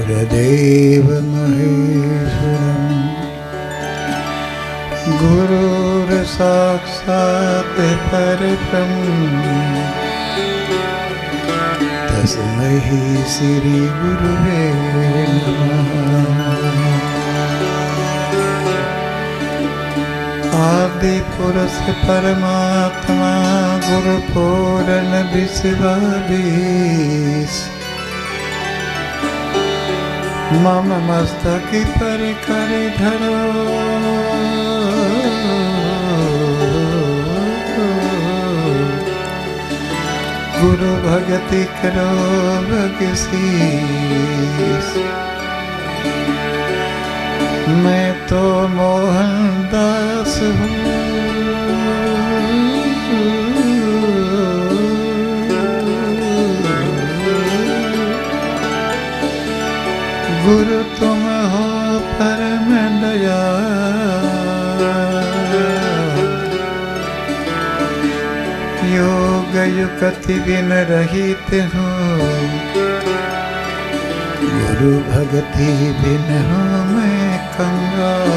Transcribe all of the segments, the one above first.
गुरुदेव महेश्वरम् गुरुर् साक्षात् परब्रह्म तस्मै श्री गुरुवे नमः। आदि पुरुष परमात्मा गुरु पूर्ण विश्वाधीश मम मस्तक पर कर धरो गुरु भगति करो भगसीस। मैं तो मोहनदास हूँ गुरु तुम हो परम दयाल। योग युक्ति बिन रहित हूँ गुरु भगति बिन हूँ मैं कंगाल।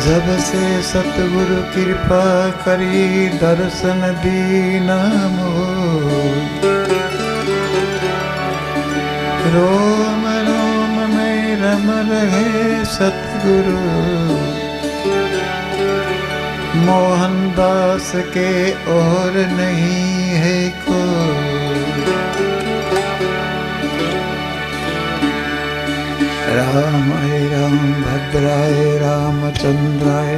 जब से सतगुरु कृपा करी दर्शन दीना मोह रोम रोम में रम रहे सतगुरु मोहनदास के और नहीं है को। राम भद्राय रामचंद्राय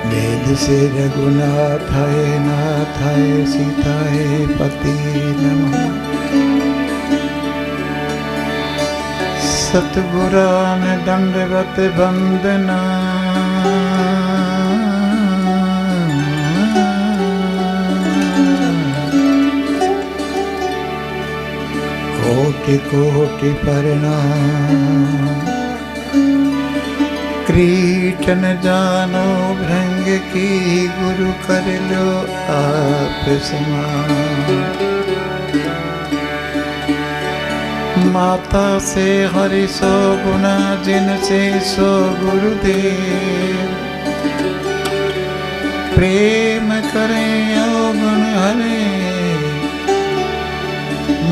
वेद से रघुनाथाय नाथाय सीताय पति नमः। सतगुरान दंडवत वंदना कोटि कोटि प्रणाम। कीर्तन जानो भृंग की गुरु कर लो आप समान। माता से हरि सो गुना जिनसे सो गुरुदेव प्रेम करें अवगुण हरे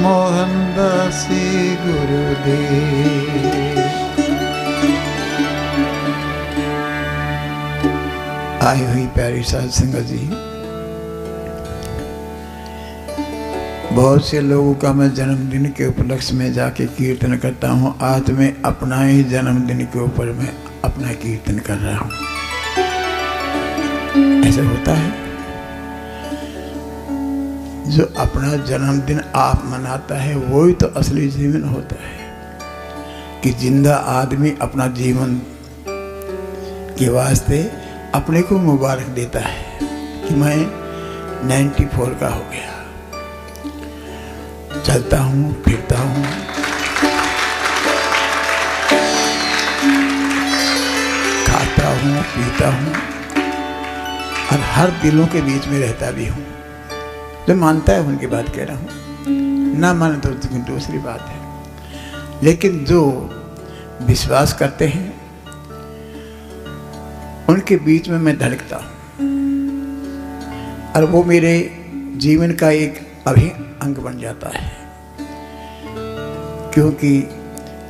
मोहनदासी गुरुदेव। आई हुई प्यारी साध संगत जी, बहुत से लोगों का मैं जन्मदिन के उपलक्ष्य में जाके कीर्तन करता हूँ। आज मैं अपना ही जन्मदिन के ऊपर मैं अपना कीर्तन कर रहा हूँ। ऐसा होता है, जो अपना जन्मदिन आप मनाता है वही तो असली जीवन होता है। कि जिंदा आदमी अपना जीवन के वास्ते अपने को मुबारक देता है कि मैं 94 का हो गया, चलता हूँ फिरता हूँ, खाता हूँ पीता हूँ और हर दिलों के बीच में रहता भी हूँ। जो मानता है उनकी बात कह रहा हूँ, ना माने तो दूसरी बात है। लेकिन जो विश्वास करते हैं उनके बीच में मैं धड़कता हूँ और वो मेरे जीवन का एक अंग बन जाता है। क्योंकि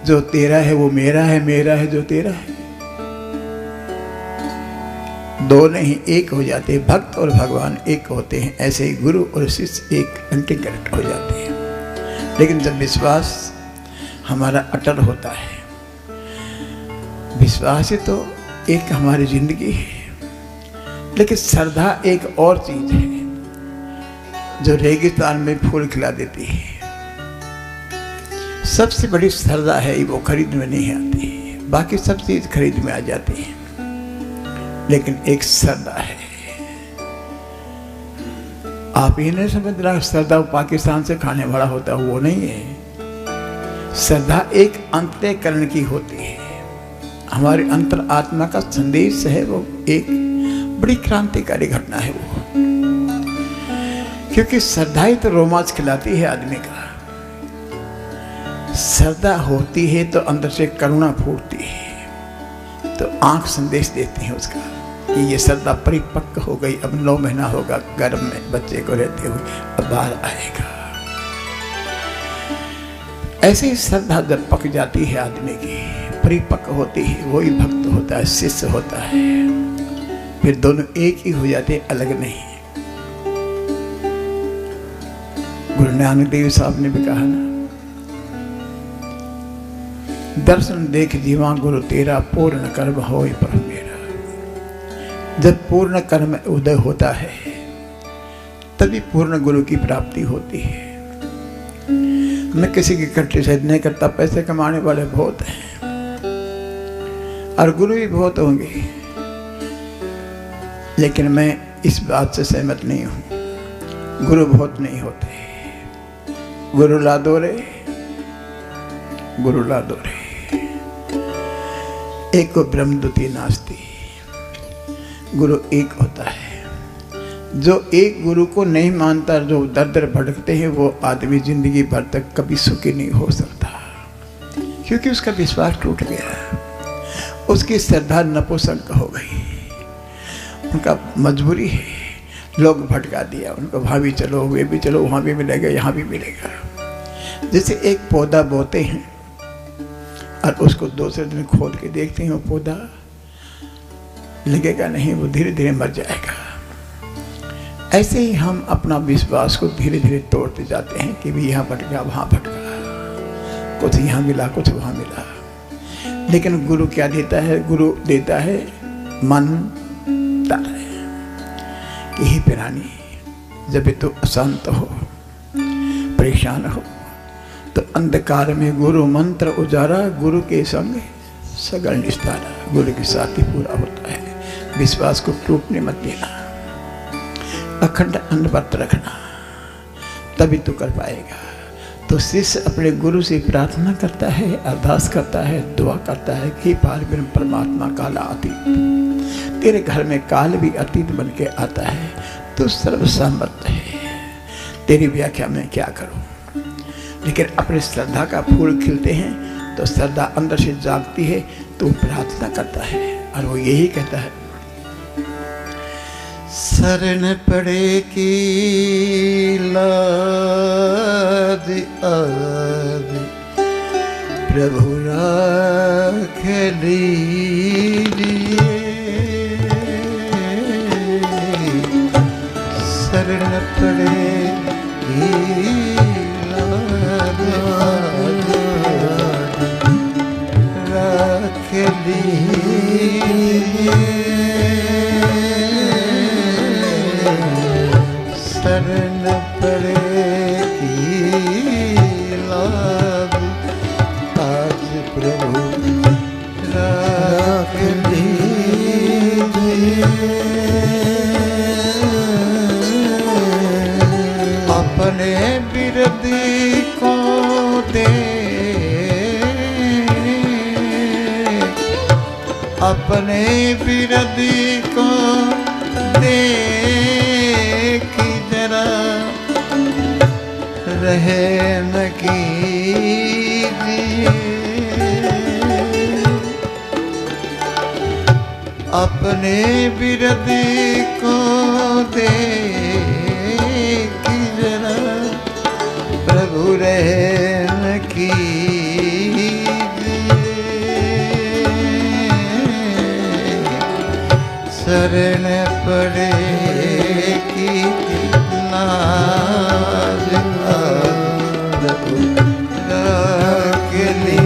जो तेरा है वो मेरा है, मेरा है जो तेरा है। दो नहीं एक हो जाते हैं। भक्त और भगवान एक होते हैं, ऐसे ही गुरु और शिष्य एक इंटीग्रेट हो जाते हैं। लेकिन जब विश्वास हमारा अटल होता है, विश्वास ही तो एक हमारी जिंदगी है। लेकिन श्रद्धा एक और चीज है जो रेगिस्तान में फूल खिला देती है। सबसे बड़ी श्रद्धा है, वो खरीद में नहीं आती है, बाकी सब चीज खरीद में आ जाती है। लेकिन एक श्रद्धा है, आप ये नहीं समझ रहा श्रद्धा पाकिस्तान से खाने वाला होता है, वो नहीं है। श्रद्धा एक अंतःकरण की होती है, हमारे अंतर आत्मा का संदेश है। वो एक बड़ी क्रांतिकारी घटना है वो, क्योंकि श्रद्धा ही तो रोमांच खिलाती है आदमी का। श्रद्धा होती है तो अंदर से करुणा फूटती है, तो आंख संदेश देती है उसका कि ये श्रद्धा परिपक्व हो गई, अब 9 महीना होगा गर्भ में बच्चे को रहते हुए, अब बाहर आएगा। ऐसे ही श्रद्धा जब पक जाती है आदमी की, परिपक्व होती है, वही भक्त होता है, शिष्य होता है। फिर दोनों एक ही हो जाते, अलग नहीं। गुरु नानक देव साहब ने भी कहा ना, दर्शन देख जीवा गुरु तेरा, पूर्ण कर्म होय प्रभु मेरा। जब पूर्ण कर्म उदय होता है तभी पूर्ण गुरु की प्राप्ति होती है। मैं किसी की क्रिटिसाइज नहीं करता, पैसे कमाने वाले बहुत हैं और गुरु भी बहुत होंगे, लेकिन मैं इस बात से सहमत नहीं हूं। गुरु बहुत नहीं होते, गुरु ला दो रे, गुरु ला दो रे। एक को ब्रह्म द्वितीय नास्ति, गुरु एक होता है। जो एक गुरु को नहीं मानता, जो दर दर भटकते हैं, वो आदमी जिंदगी भर तक कभी सुखी नहीं हो सकता, क्योंकि उसका विश्वास टूट गया, उसकी श्रद्धा नपुंसक हो गई। उनका मजबूरी है, लोग भटका दिया उनको, वहाँ भी चलो, वे भी चलो, वहाँ भी मिलेगा, यहाँ भी मिलेगा। जैसे एक पौधा बोते हैं और उसको दूसरे दिन खोद के देखते हैं, वो पौधा लगेगा नहीं, वो धीरे धीरे मर जाएगा। ऐसे ही हम अपना विश्वास को धीरे धीरे तोड़ते जाते हैं कि भी यहाँ भटका, वहाँ भटका, कुछ यहाँ मिला, कुछ वहाँ मिला। लेकिन गुरु क्या देता है? गुरु देता है मन तर है। यही प्राणी जब तो अशांत हो, परेशान हो, तो अंधकार में गुरु मंत्र उजारा, गुरु के संग सगल निस्तारा। गुरु के साथ ही पूरा होता है। विश्वास को टूटने मत देना, अखंड अनवरत रखना, तभी तो कर पाएगा। तो शिष्य अपने गुरु से प्रार्थना करता है, अरदास करता है, दुआ करता है कि पारब्रह्म परमात्मा काला अतीत, तेरे घर में काल भी अतीत बन के आता है, तो सर्वसम्मत है, तेरी व्याख्या में क्या करूं। लेकिन अपने श्रद्धा का फूल खिलते हैं तो श्रद्धा अंदर से जागती है, तो प्रार्थना करता है और वो यही कहता है, शरण पड़े की लाज आद प्रभु राख लीजिए, शरण पड़े की लाज आद राख लीजिए, शरण पड़ेगी लाभ आज प्रभु राख लीजिए, अपने विरोधी को दे, अपने विरोधी को दे रहम कीजिए, अपने विरोधी को देखी जरा प्रभु रहम कीजिए, शरण पड़े की नाज राख लीजिए,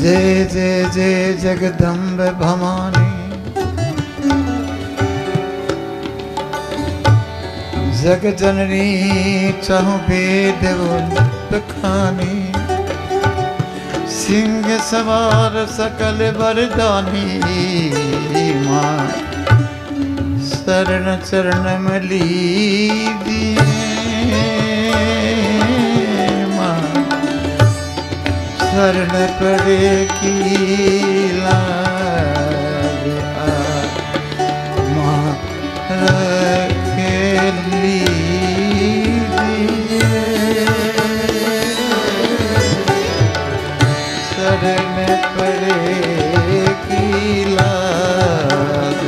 जय जय जय जगदम्ब भवानी, जग जननी चाहु भेद बखानी, सिंह सवार सकल वरदानी माँ, शरण चरण में लीजिए माँ, शरण पड़े की लाज माँ रखे लीजिए, शरण पड़े की लाज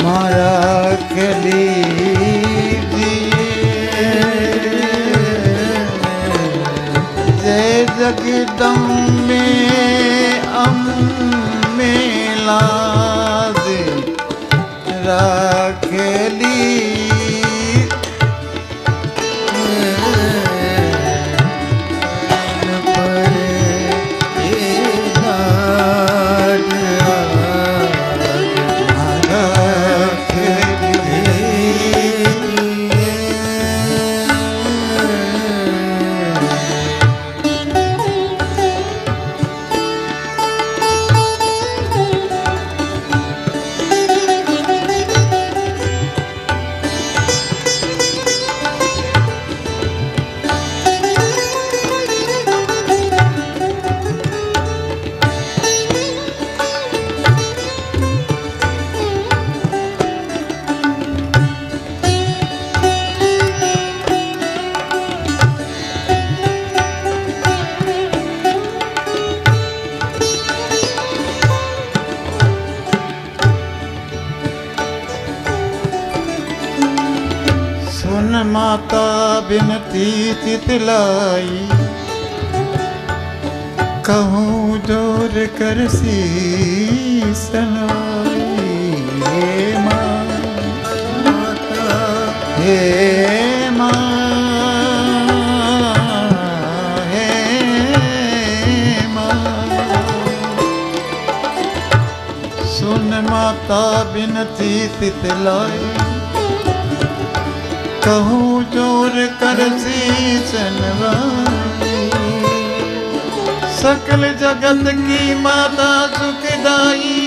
मारा कली जय जगदम्बे अम्बे लाज राखली माता बिनती चितलाई, कहूँ जोर कर शीस नवाई, हे माँ हे माँ हे माँ, सुन माता बिनती चितलाई, कहूँ जोर कर शीस नवाई, सकल जगत की माता सुखदाई,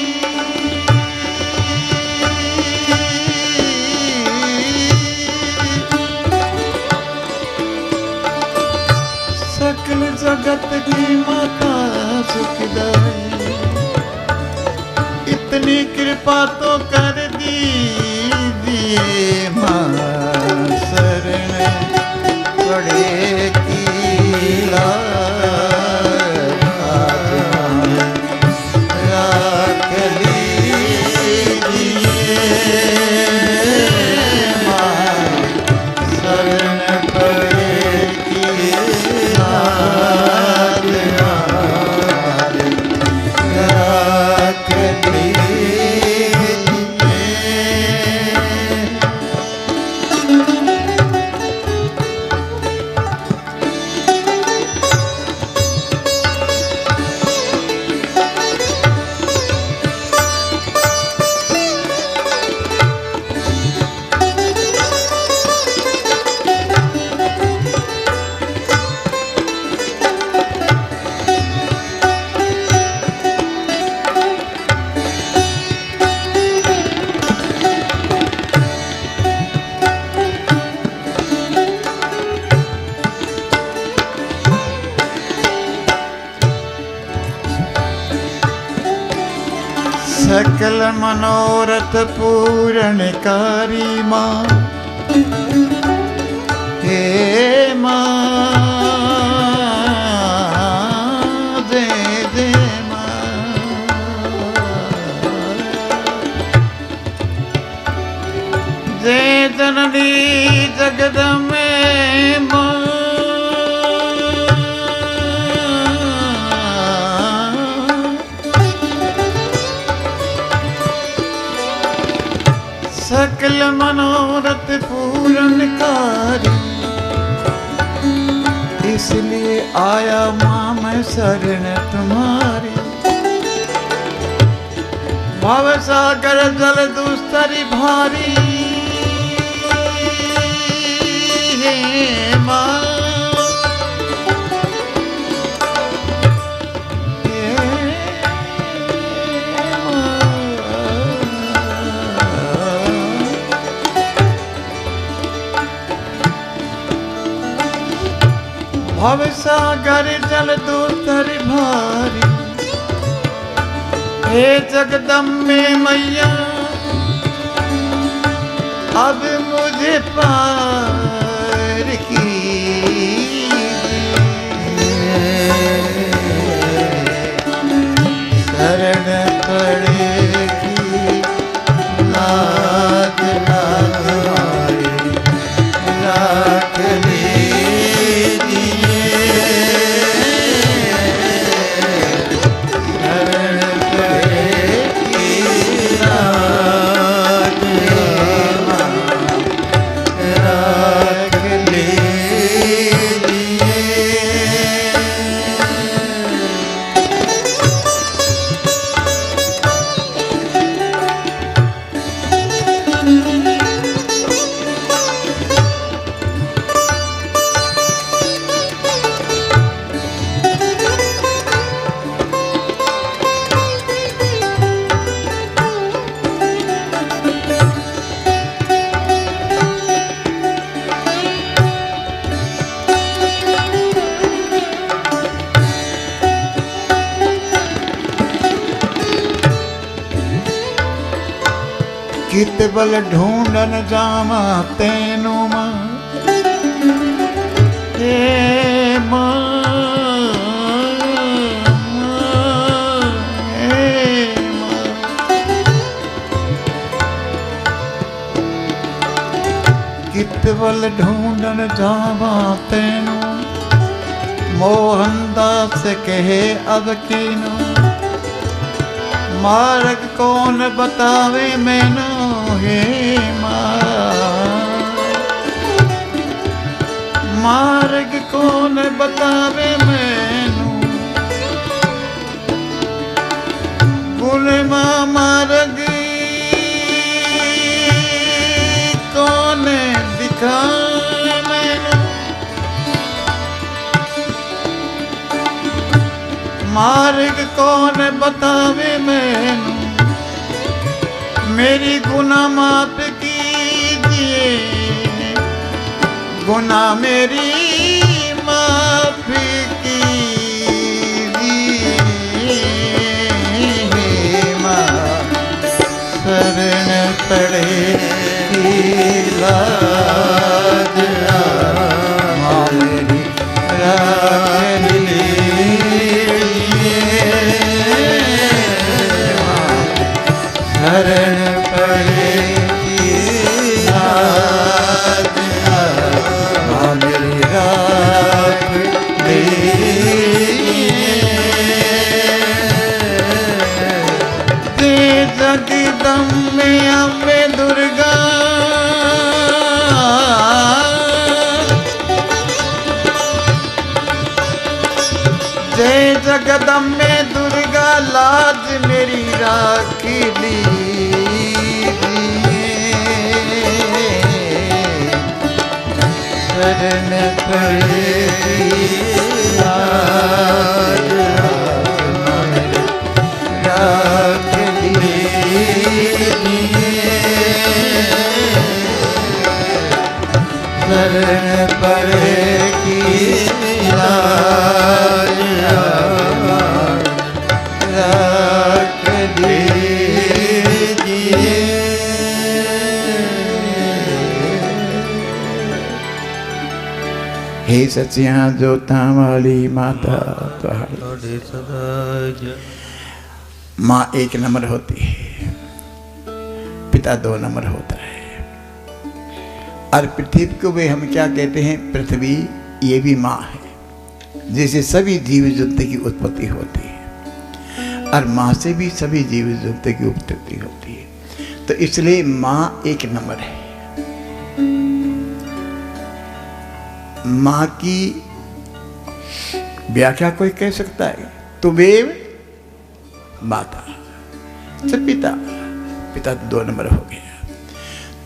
सकल जगत की माता सुखदाई, इतनी कृपा तो कर दीजिए माँ, शरण पड़े की लाज राख लीजिए माँ, शरण पड़े की लाज राख सकल मनोरथ पूरणकारी माँ, हे माँ जय जय माँ, जय जननी जगदम्बे माँ, सकल मनोरथ पूरनकारी, इस इसलिए आया माँ मैं शरण तुम्हारी। भव सागर जल दुस्तरी भारी है माँ। भव सागर जल दुस्तरी भारी। हे जगदम्बे मैया अब मुझे पार कीजिए। शरण पड़ेगी लाज ना तुम्हारी राख लीजिए। शरण पड़ेगी लाज राख लीजिए। कित बल ढूंढन जामा तेनु मां। हे मां हे मां। कित बल ढूंढन जामा तेनु मोहनदास कहे अब कीनो। मार्ग कौन बतावे मैनू हे मां। मार्ग कौन बतावे मैनू। गुण मार्ग कौन दिखाए मैनू। मार्ग कौन बतावे मैनू। मेरी गुनाह माफ कीजिए। गुनाह मेरी माफ कीजिए। माँ शरण पड़ेगी लाज माँ मेरी राख शरण पड़ेगी लाज माँ मेरी राख दे। जगदम्बे अम्बे दुर्गा जय जगदम्बे दुर्गा लाज मेरी राख लीजिए। शरण पड़ेगी लाज मेरी राख लीजिए। शरण पड़ेगी लाज राख लीजिए। हे सचिया जोता वाली माता तुहारी माँ एक नंबर होती है, पिता 2 नंबर होता है। और पृथ्वी को भी हम क्या कहते हैं, पृथ्वी ये भी माँ है। जैसे सभी जीव जंतु की उत्पत्ति होती है और माँ से भी सभी जीव जंतु की उत्पत्ति होती है, तो इसलिए माँ एक नंबर है। माँ की व्याख्या कोई कह सकता है, तुमेव माता च पिता, पिता तो 2 नंबर हो गया,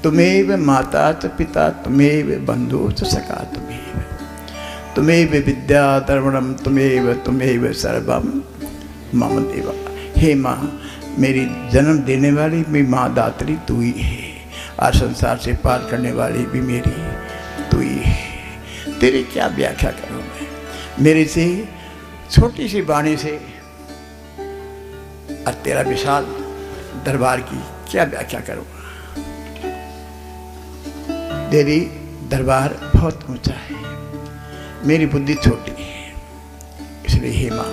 तुमेव माता च पिता, तुमेव बंधु च सखा, तुमेव विद्या द्रवणम, तुमेव सर्वम मम देवा। हे माँ, मेरी जन्म देने वाली भी माँ दात्री तू ही है, और संसार से पार करने वाली भी मेरी तू ही है। तेरी क्या व्याख्या करूँ मैं, मेरे से छोटी सी वाणी से और तेरा विशाल दरबार की क्या व्याख्या करूँ। तेरी दरबार बहुत ऊंचा है, मेरी बुद्धि छोटी है, इसलिए हे माँ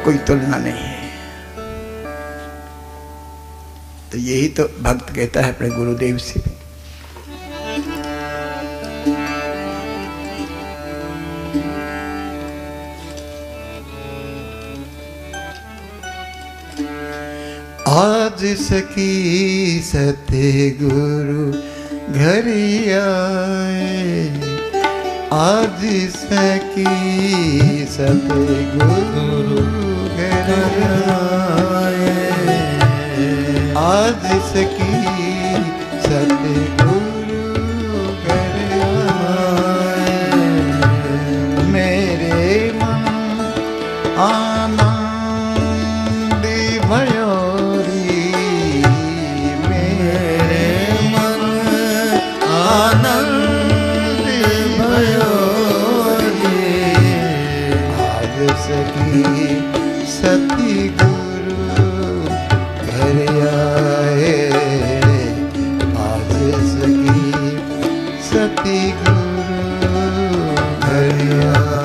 कोई तुलना नहीं है। तो यही तो भक्त कहता है अपने गुरुदेव से। आज सखी सतगुरु घर आए, आज सखी सतगुरु घर आए, आज सखी सतगुरु घर आए, मेरे मन आनंद भयो, सती गुरु घर आए, आज सखी सती गुरु घर आए।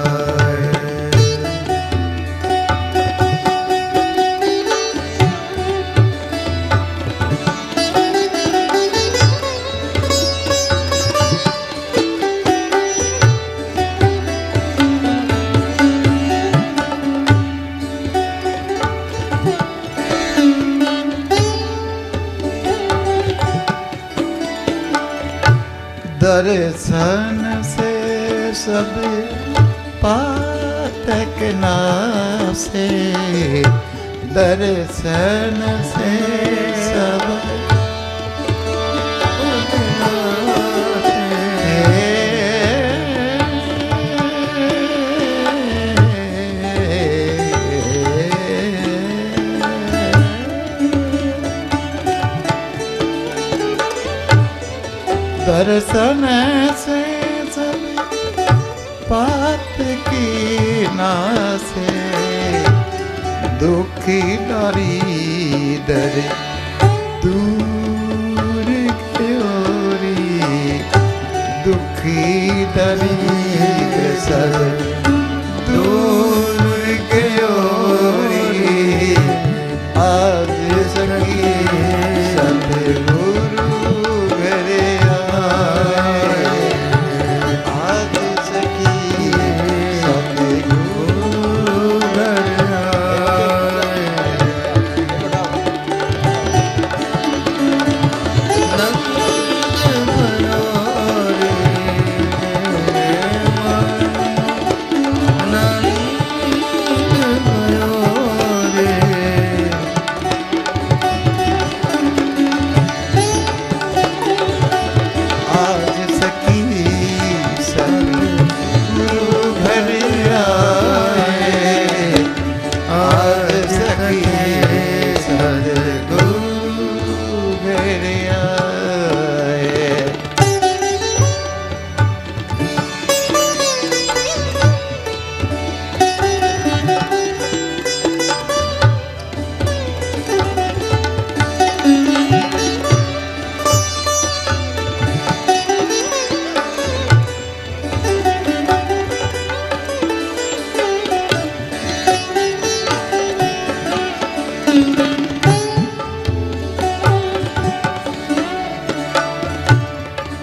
दर्शन से सब पातक नासे, दर्शन से सब दर्शन से सब पाप की नासे, दुखी दरिदर दूर गयोरी, दुखी दरिदर सब दूर गयोरी, आज सखी सतगुरु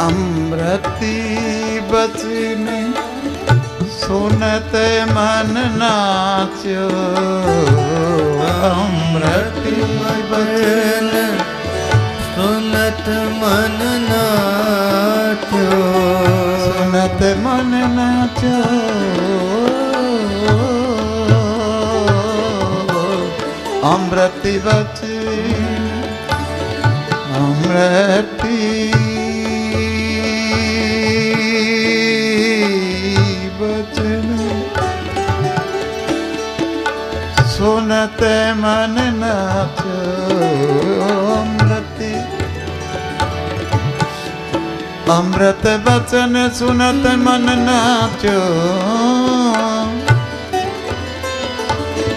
अमृति बचन सुनत मन नाचो, अमृति बचन सुनत मन नाचो, सुनत मन नाचो, अमृति वचन अमृति वचन सुनते मन नाचो अमृति अमृत वचन सुनत मन नाचो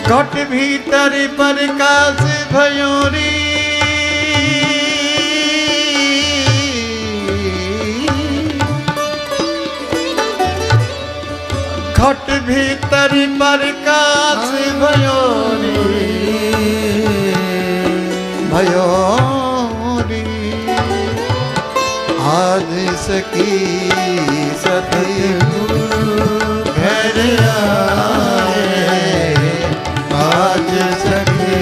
घट भीतर प्रकाश भयोरी घट भीतर प्रकाश भयोरी भयोरी आज सकी सतगुरु घर आए आज सखी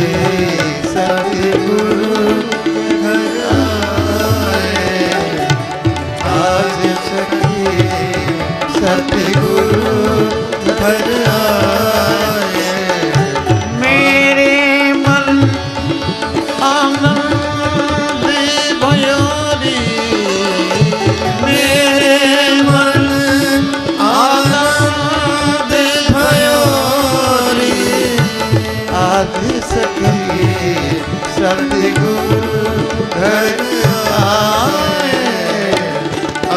सतगुरु घर आए आज सखी सतगुरु घर आए मेरे मन आनंद भयोरी मेरे मन आनंद भयोरी आज सखी सतगुरु घर आए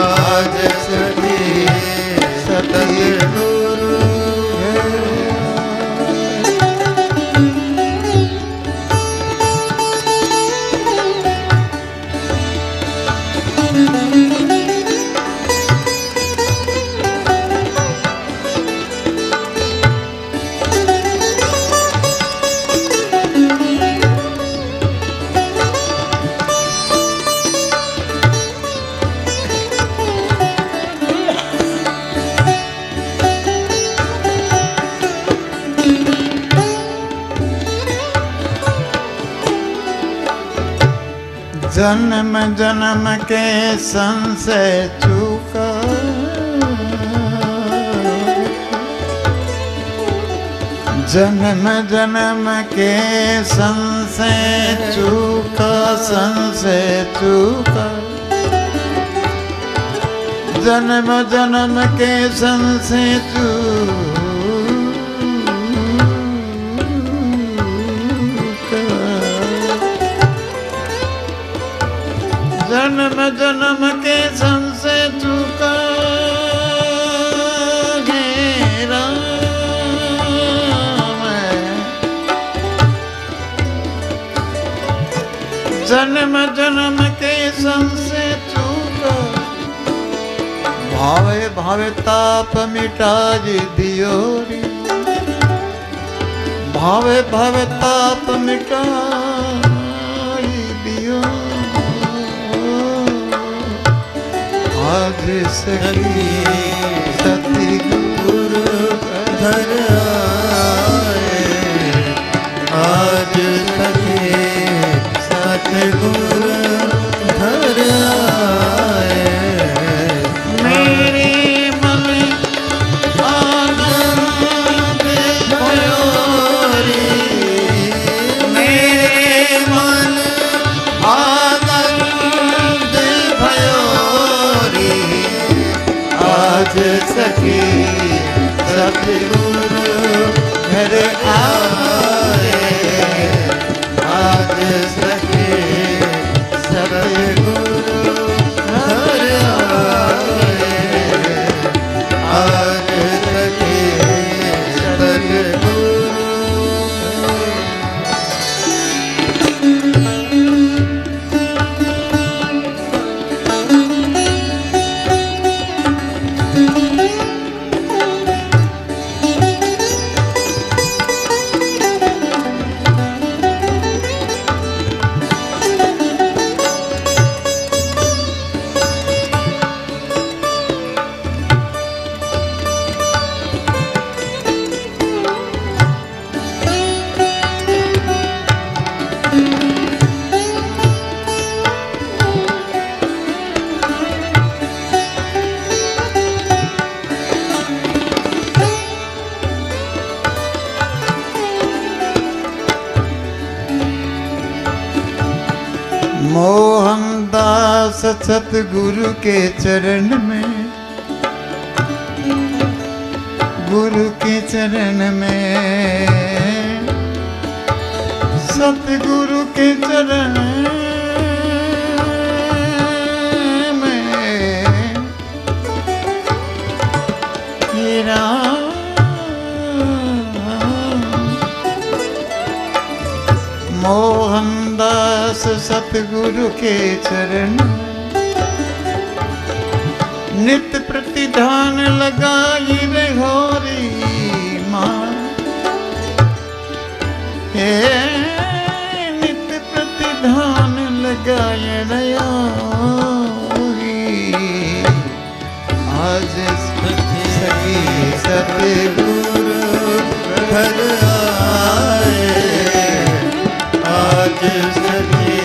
आज सखी सतगुरु जन्म जन्म के संशय चूका जन्म जन्म के संशय चूका जन्म जन्म के संशय जन्म जन्म के संशय चूका घेरा जन्म जन्म के संशय चूका भावे भावे ताप मिटा दियो रे भावे भावे ताप मिटा दियो आज सखी सतगुरु घर आए आज सखी सतगुरु घर आए मेरे मन आनंद भयोरी मेरे मन आनंद भयोरी आज सखी सतगुरु घर आए आज सखी सतगुरु घर आए आज सखी सतगुरु सतगुरु के चरण में, गुरु के चरण में, सतगुरु के चरण में तेरा मोहनदास सतगुरु के चरण नित्य प्रतिधान लगाई रहोरी माँ, नित्य प्रतिधान लगाए रहोरी। आज सखी सतगुरु घर आए, आज सखी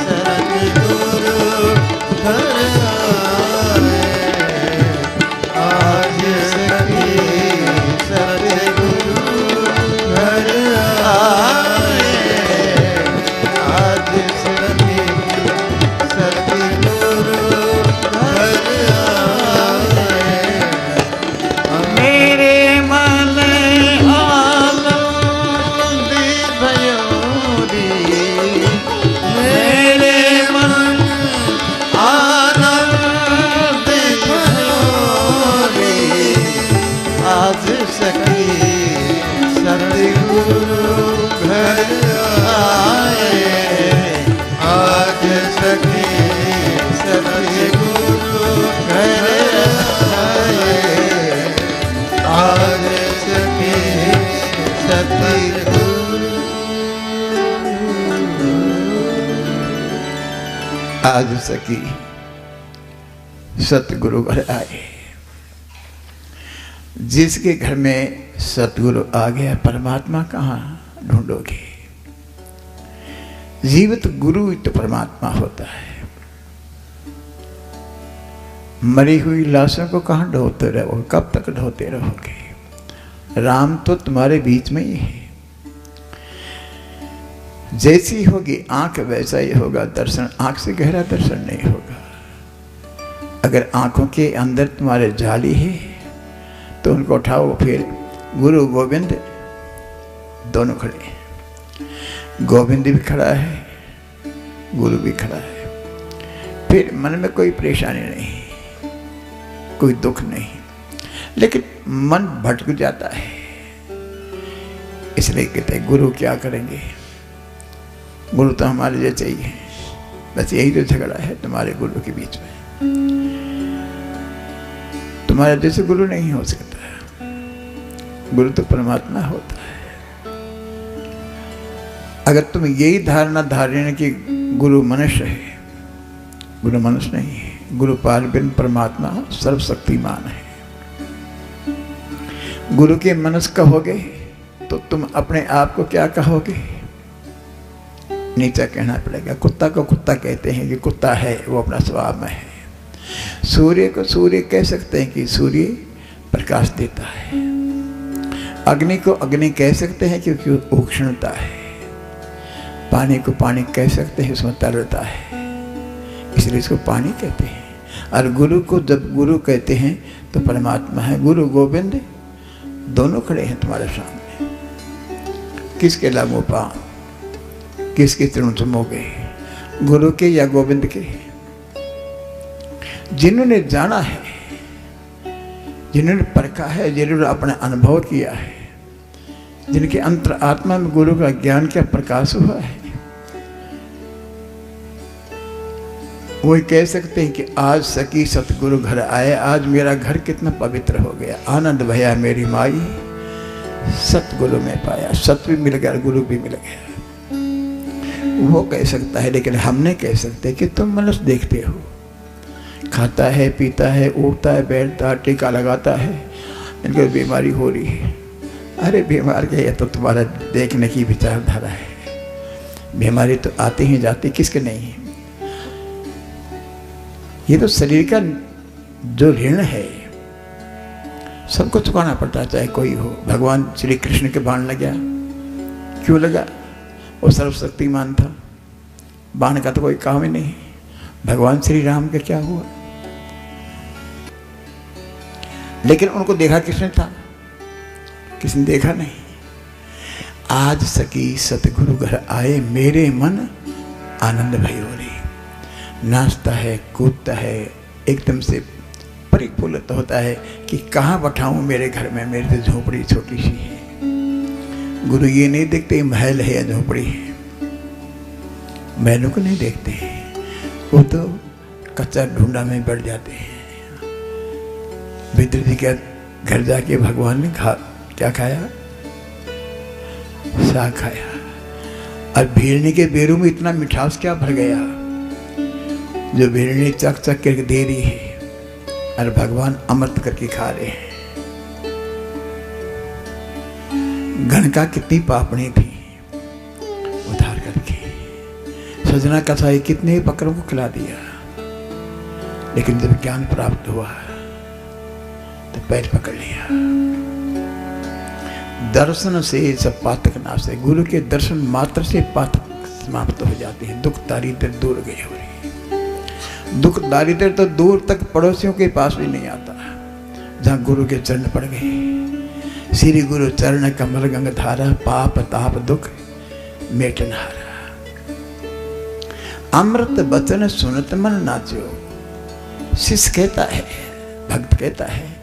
सतगुरु घर आए, आज सखी सतगुरु घर आए, आज सखी सतगुरु घर आए। मेरे मन आनंद भयो, मेरे मन आनंद भयो, आज सखी सतगुरु घर आए, आज सखी सतगुरु घर आए, आज सखी सतगुरु, आज सखी सतगुरु घर आए। जिसके घर में सतगुरु आ गया, परमात्मा कहाँ ढूंढोगे? जीवित गुरु तो परमात्मा होता है। मरी हुई लाशों को कहाँ ढोते रहोगे? कब तक ढोते रहोगे? राम तो तुम्हारे बीच में ही है। जैसी होगी आंख वैसा ही होगा दर्शन। आंख से गहरा दर्शन नहीं होगा। अगर आंखों के अंदर तुम्हारे जाली है तो उनको उठाओ। फिर गुरु गोविंद दोनों खड़े हैं। गोविंद भी खड़ा है, गुरु भी खड़ा है। फिर मन में कोई परेशानी नहीं, कोई दुख नहीं, लेकिन मन भटक जाता है। इसलिए कहते हैं गुरु क्या करेंगे? गुरु तो हमारे जैसे ही है। बस यही तो झगड़ा है तुम्हारे गुरु के बीच में। तुम्हारे जैसे गुरु नहीं हो सकता। गुरु तो परमात्मा होता है। अगर तुम यही धारणा धारण कि गुरु मनुष्य है, गुरु मनुष्य नहीं है। गुरु पारब्रह्म परमात्मा सर्वशक्तिमान है। गुरु के मनुष्य कहोगे तो तुम अपने आप को क्या कहोगे? नीचा कहना पड़ेगा। कुत्ता को कुत्ता कहते हैं कि कुत्ता है, वो अपना स्वभाव में है। सूर्य को सूर्य कह सकते हैं कि सूर्य प्रकाश देता है। अग्नि को अग्नि कह सकते हैं क्योंकि वो उष्णता है। पानी को पानी कह सकते हैं, उसमें तरलता है, इसलिए इसको पानी कहते हैं। और गुरु को जब गुरु कहते हैं तो परमात्मा है। गुरु गोविंद दोनों खड़े हैं तुम्हारे सामने। किसके लागू पांव, किसके चरण चुमोगे? गुरु के या गोविंद के? जिन्होंने जाना है, जिन्होंने परखा है, जिन्होंने अपना अनुभव किया है, जिनके अंतर आत्मा में गुरु का ज्ञान का प्रकाश हुआ है, वो कह सकते हैं कि आज सखी सतगुरु घर आए। आज मेरा घर कितना पवित्र हो गया। आनंद भया मेरी माई सतगुरु में पाया। सत भी मिल गया, गुरु भी मिल गया। वो कह सकता है, लेकिन हम नहीं कह सकते कि तुम मनुष्य देखते हो, खाता है, पीता है, उठता है, बैठता है, टीका लगाता है, इनको बीमारी हो रही है। अरे बीमार के, ये तो तुम्हारा देखने की विचारधारा है। बीमारी तो आती ही जाती, किसके नहीं है। ये तो शरीर का जो ऋण है सबको चुकाना पड़ता, चाहे कोई हो। भगवान श्री कृष्ण के बाण लगा, क्यों लगा? वो सर्वशक्तिमान था, बाण का तो कोई काम ही नहीं। भगवान श्री राम का क्या हुआ? लेकिन उनको देखा किसने था? किसने देखा नहीं। आज सकी सतगुरु घर आए, मेरे मन आनंद भयो रे। नाचता है, कूदता है, एकदम से परिपूर्ण होता है कि कहाँ बैठाऊं मेरे घर में, मेरी तो झोपड़ी छोटी सी है। गुरु ये नहीं देखते महल है या झोपड़ी है, महलों को नहीं देखते हैं, वो तो कच्चा ढूंढा में बढ़ जाते हैं। विद्र जी के घर जाके भगवान ने क्या खाया? साग खाया। और भेड़नी के बेरों में इतना मिठास क्या भर गया जो भेड़नी चक चक करके दे रही है और भगवान अमृत करके खा रहे हैं। गणका कितनी पापनी थी, उधार करके सजना कसाई कितने बकरों को खिला दिया, लेकिन जब ज्ञान प्राप्त हुआ तो पैर पकड़ लिया। दर्शन से सब पातक नाश है। गुरु के दर्शन मात्र से पातक समाप्त हो जाते हैं। दुख दारिद्र दूर गए हो रही। दुख दारिद्र तो दूर तक पड़ोसियों के पास भी नहीं आता जहां गुरु के चरण पड़ गए। श्री गुरु चरण कमल गंग धारा, पाप ताप दुख मेटनहारा। अमृत बचन सुनत मन नाचो। शिष्य कहता है, भक्त कहता है,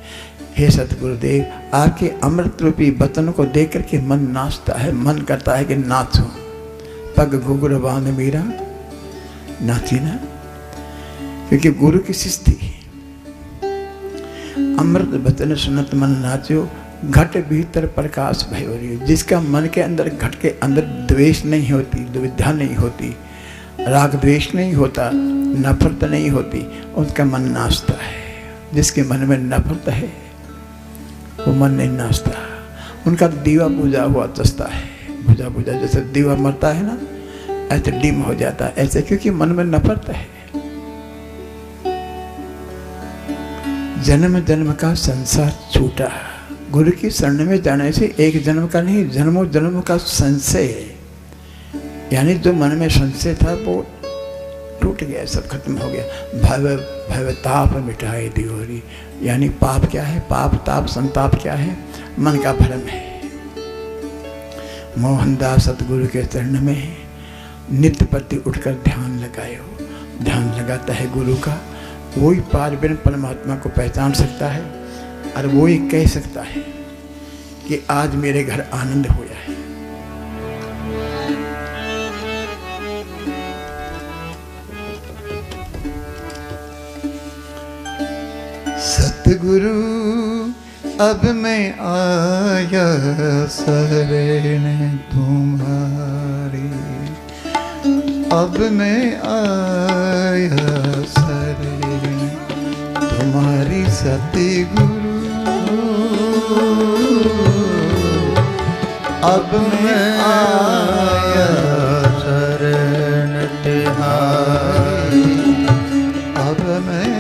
हे सतगुरुदेव, आपके अमृत रूपी वचन को देख करके मन नाचता है, मन करता है कि नाचूं। पग घुघुर बांध मीरा नाची ना, क्योंकि गुरु की शिष्य थी। अमृत वचन सुनत मन नाचो, घट भीतर प्रकाश भयो रे। जिसका मन के अंदर, घट के अंदर द्वेष नहीं होती, दुविधा नहीं होती, राग द्वेष नहीं होता, नफरत नहीं होती, उसका मन नाचता है। जिसके मन में नफरत है वो मन नहीं नाचता। उनका दीवा बुझा हुआ चस्ता है, बुझा बुझा जैसे दीवा मरता है ना, ऐसे डिम हो जाता है, ऐसे क्योंकि मन में नफरत है। जन्म जन्म का संसार छूटा। गुरु की शरण में जाने से एक जन्म का नहीं, जन्मों जन्म का संशय है। यानी जो मन में संशय था वो टूट गया, सब खत्म हो गया। भव भव ताप मिटाए दियोरी। यानी पाप क्या है? पाप ताप संताप क्या है? मन का भ्रम है। मोहनदास सतगुरु के चरण में नित्य प्रति उठकर ध्यान लगाए हो। ध्यान लगाता है गुरु का, वही पार ब्रह्म परमात्मा को पहचान सकता है और वही कह सकता है कि आज मेरे घर आनंद हुआ है। सतगुरु अब मैं आया शरण तुम्हारी, अब मैं आया शरण तुम्हारी। सतगुरु अब मैं आया शरण तुम्हारी, अब मैं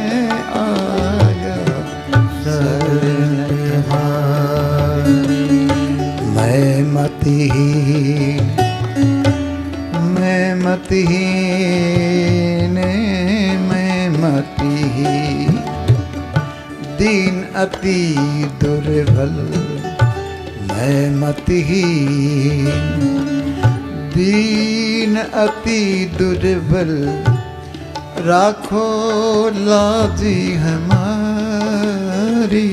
मैं मतिहीन, मैं मतिहीन, दीन अति दुर्बल। मैं मतिहीन, दीन अति दुर्बल, राखो लाजी हमारी,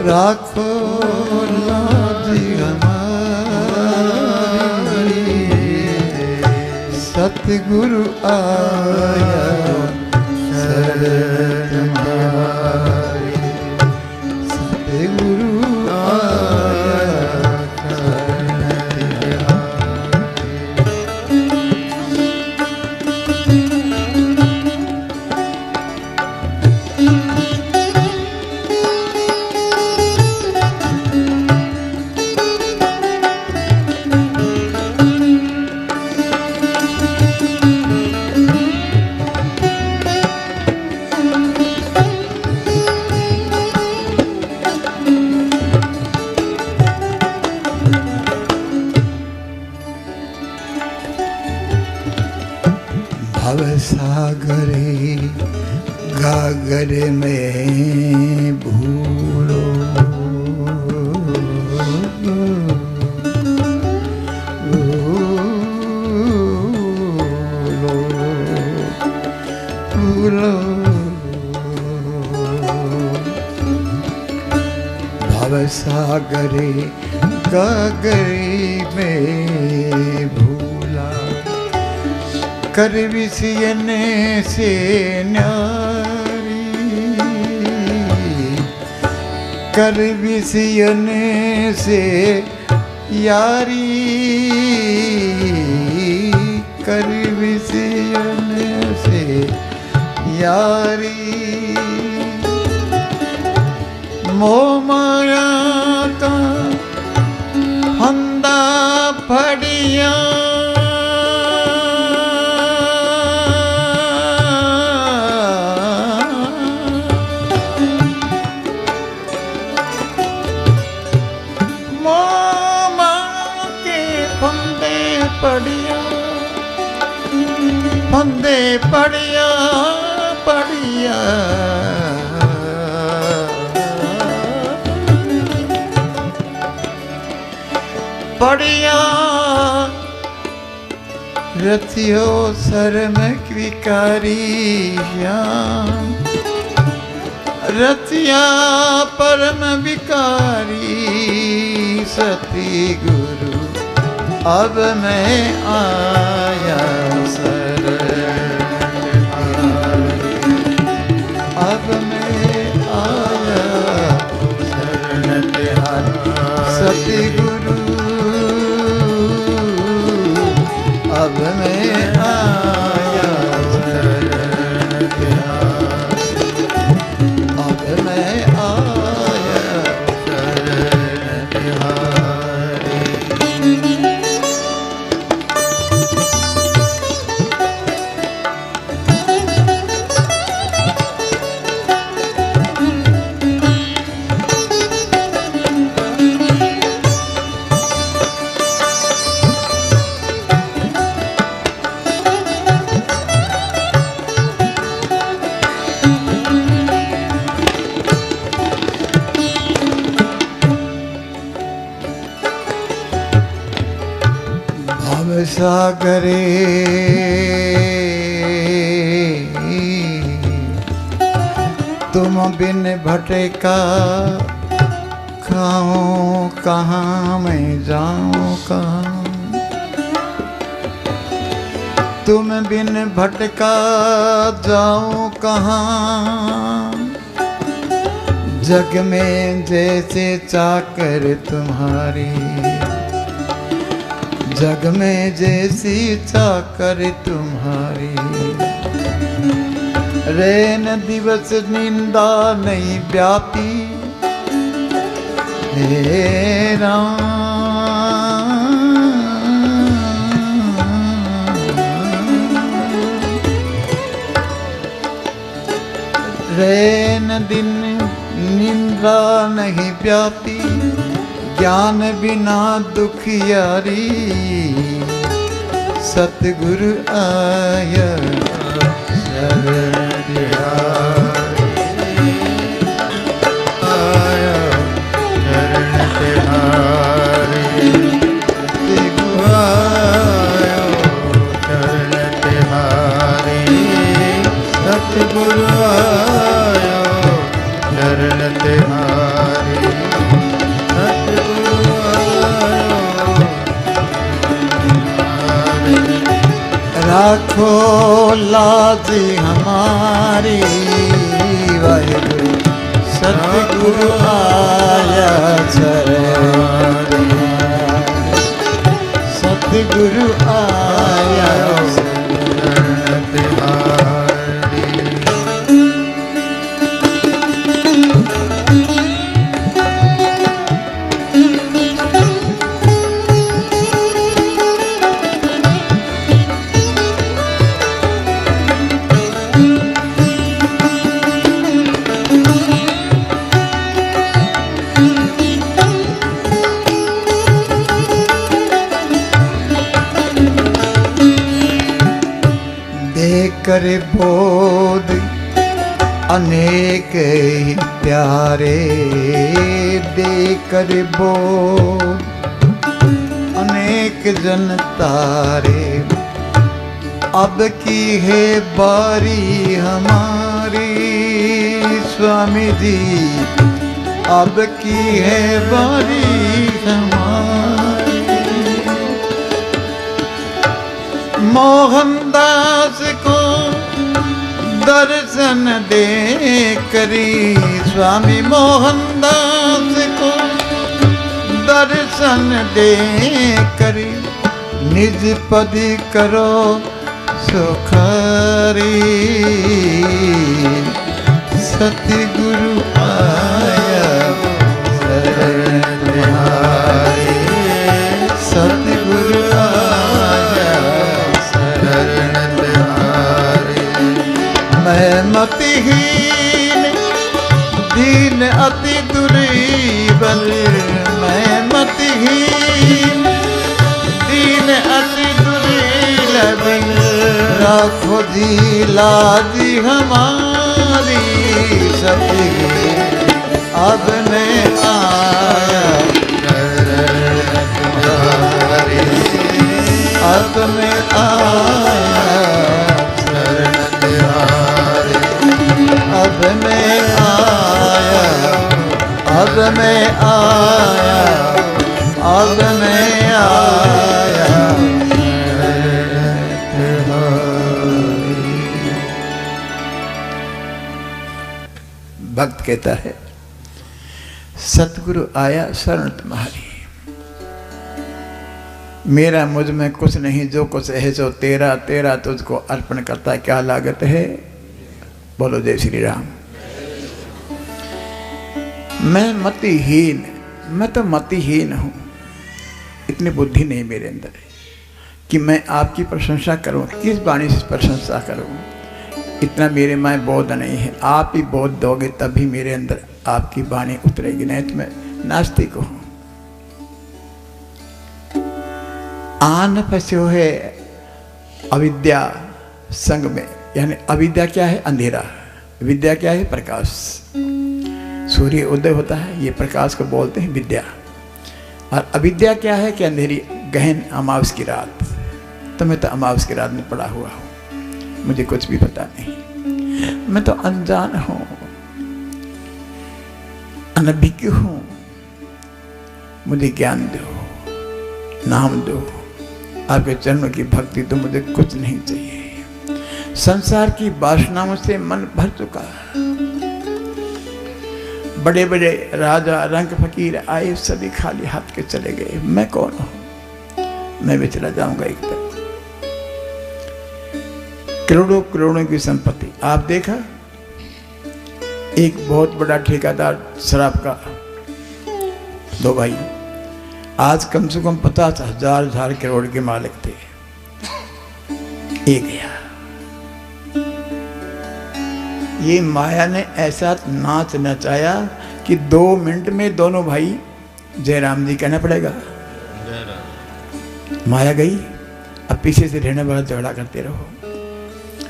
राखो लाजी हमारी। सतगुरु आया शरण तुम्हारी, सतगुरु आया शरण सागरे गागर में भूलो, भूलो भव सागरे गागरे में भूला, कर विषयन से न्यारी, कर विषयन से यारी, कर विषयन से यारी, मोह माया का फंदा फड़िया, फंदे पड़िया पड़िया, पड़िया रथियो शर्म विकारी श्याम, रथिया परम विकारी सती गुरु अब मैं आया शरण, अब मैं आया शरण तिहारी सती गुरु, अब मैं आया शरण तिहारी, अब मैं आया शरण तिहारी। सागरे तुम बिन भटका, खाऊं कहाँ मैं जाऊं कहाँ, तुम बिन भटका जाऊं कहाँ, जग में जैसे चाकर तुम्हारी, जग में जैसी चाकर तुम्हारी, रैन दिवस निंदा नहीं व्यापी, हे राम रैन दिन निंदा नहीं व्यापी, ज्ञान बिना दुखियारी सतगुरु आया शरण तिहारी, आया शरण तिहारी, सतगुरु आया शरण तिहारी, सतगुरु आया शरण तिहारी, राखो लाज हमारी वाहिगुरु, सतगुरु आया शरण, सतगुरु आया शरण तिहारी। कर बोध अनेक ही प्यारे, दे कर बोध अनेक जन तारे। अब की है बारी हमारी स्वामी जी, अब की है बारी हमारी। मोहनदास को दर्शन दे करी, स्वामी मोहनदास को दर्शन दे करी। निज पद करो सुखारी, सतगुरु आया शरण तुम्हारी, सतगुरु आया शरण तुम्हारी। मैं मतिहीन दीन अति दुर्बल, मैं मतिहीन दीन अति दुर्बल। राखो जी लाज हमारी, सतगुरु अब मैं आया शरण तुम्हारी, अब मैं आया शरण तुम्हारी, अब मैं आया, अब मैं आया, अब मैं आया। भक्त कहता है सतगुरु आया शरण तुम्हारी, मेरा मुझ में कुछ नहीं, जो कुछ है सो तेरा, तेरा तुझको अर्पण करता, क्या लागत है। बोलो जय श्री राम। मैं मतिहीन, मैं तो मतिहीन हूं, इतनी बुद्धि नहीं मेरे अंदर है कि मैं आपकी प्रशंसा करूं, किस वाणी से प्रशंसा करूं। इतना मेरे में बोध नहीं है, आप ही बोध दोगे तभी मेरे अंदर आपकी वाणी उतरेगी, नहीं तो मैं नास्तिक हूं। आन फंसो है अविद्या संग में, यानी अविद्या क्या है, अंधेरा, विद्या क्या है, प्रकाश। सूर्य उदय होता है, ये प्रकाश को बोलते हैं विद्या। और अविद्या क्या है कि अंधेरी गहन अमावस की रात। तो मैं तो अमावस की रात में पड़ा हुआ हूँ, मुझे कुछ भी पता नहीं, मैं तो अनजान हूँ, अनभिज्ञ हूँ। मुझे ज्ञान दो, नाम दो, आपके चरणों की भक्ति तो मुझे कुछ नहीं चाहिए। संसार की वासनाओं से मन भर चुका। बड़े बड़े राजा रंग फकीर आए, सभी खाली हाथ के चले गए। मैं कौन हूं, मैं भी चला जाऊंगा एक दिन। करोड़ों करोड़ों की संपत्ति, आप देखा एक बहुत बड़ा ठेकेदार शराब का, दो भाई, आज कम से कम 50,000 करोड़ के मालिक थे। एक गया, ये माया ने ऐसा नाच नचाया कि 2 मिनट में दोनों भाई जयराम जी कहना पड़ेगा। माया गई, अब पीछे से रहने वाला झगड़ा करते रहो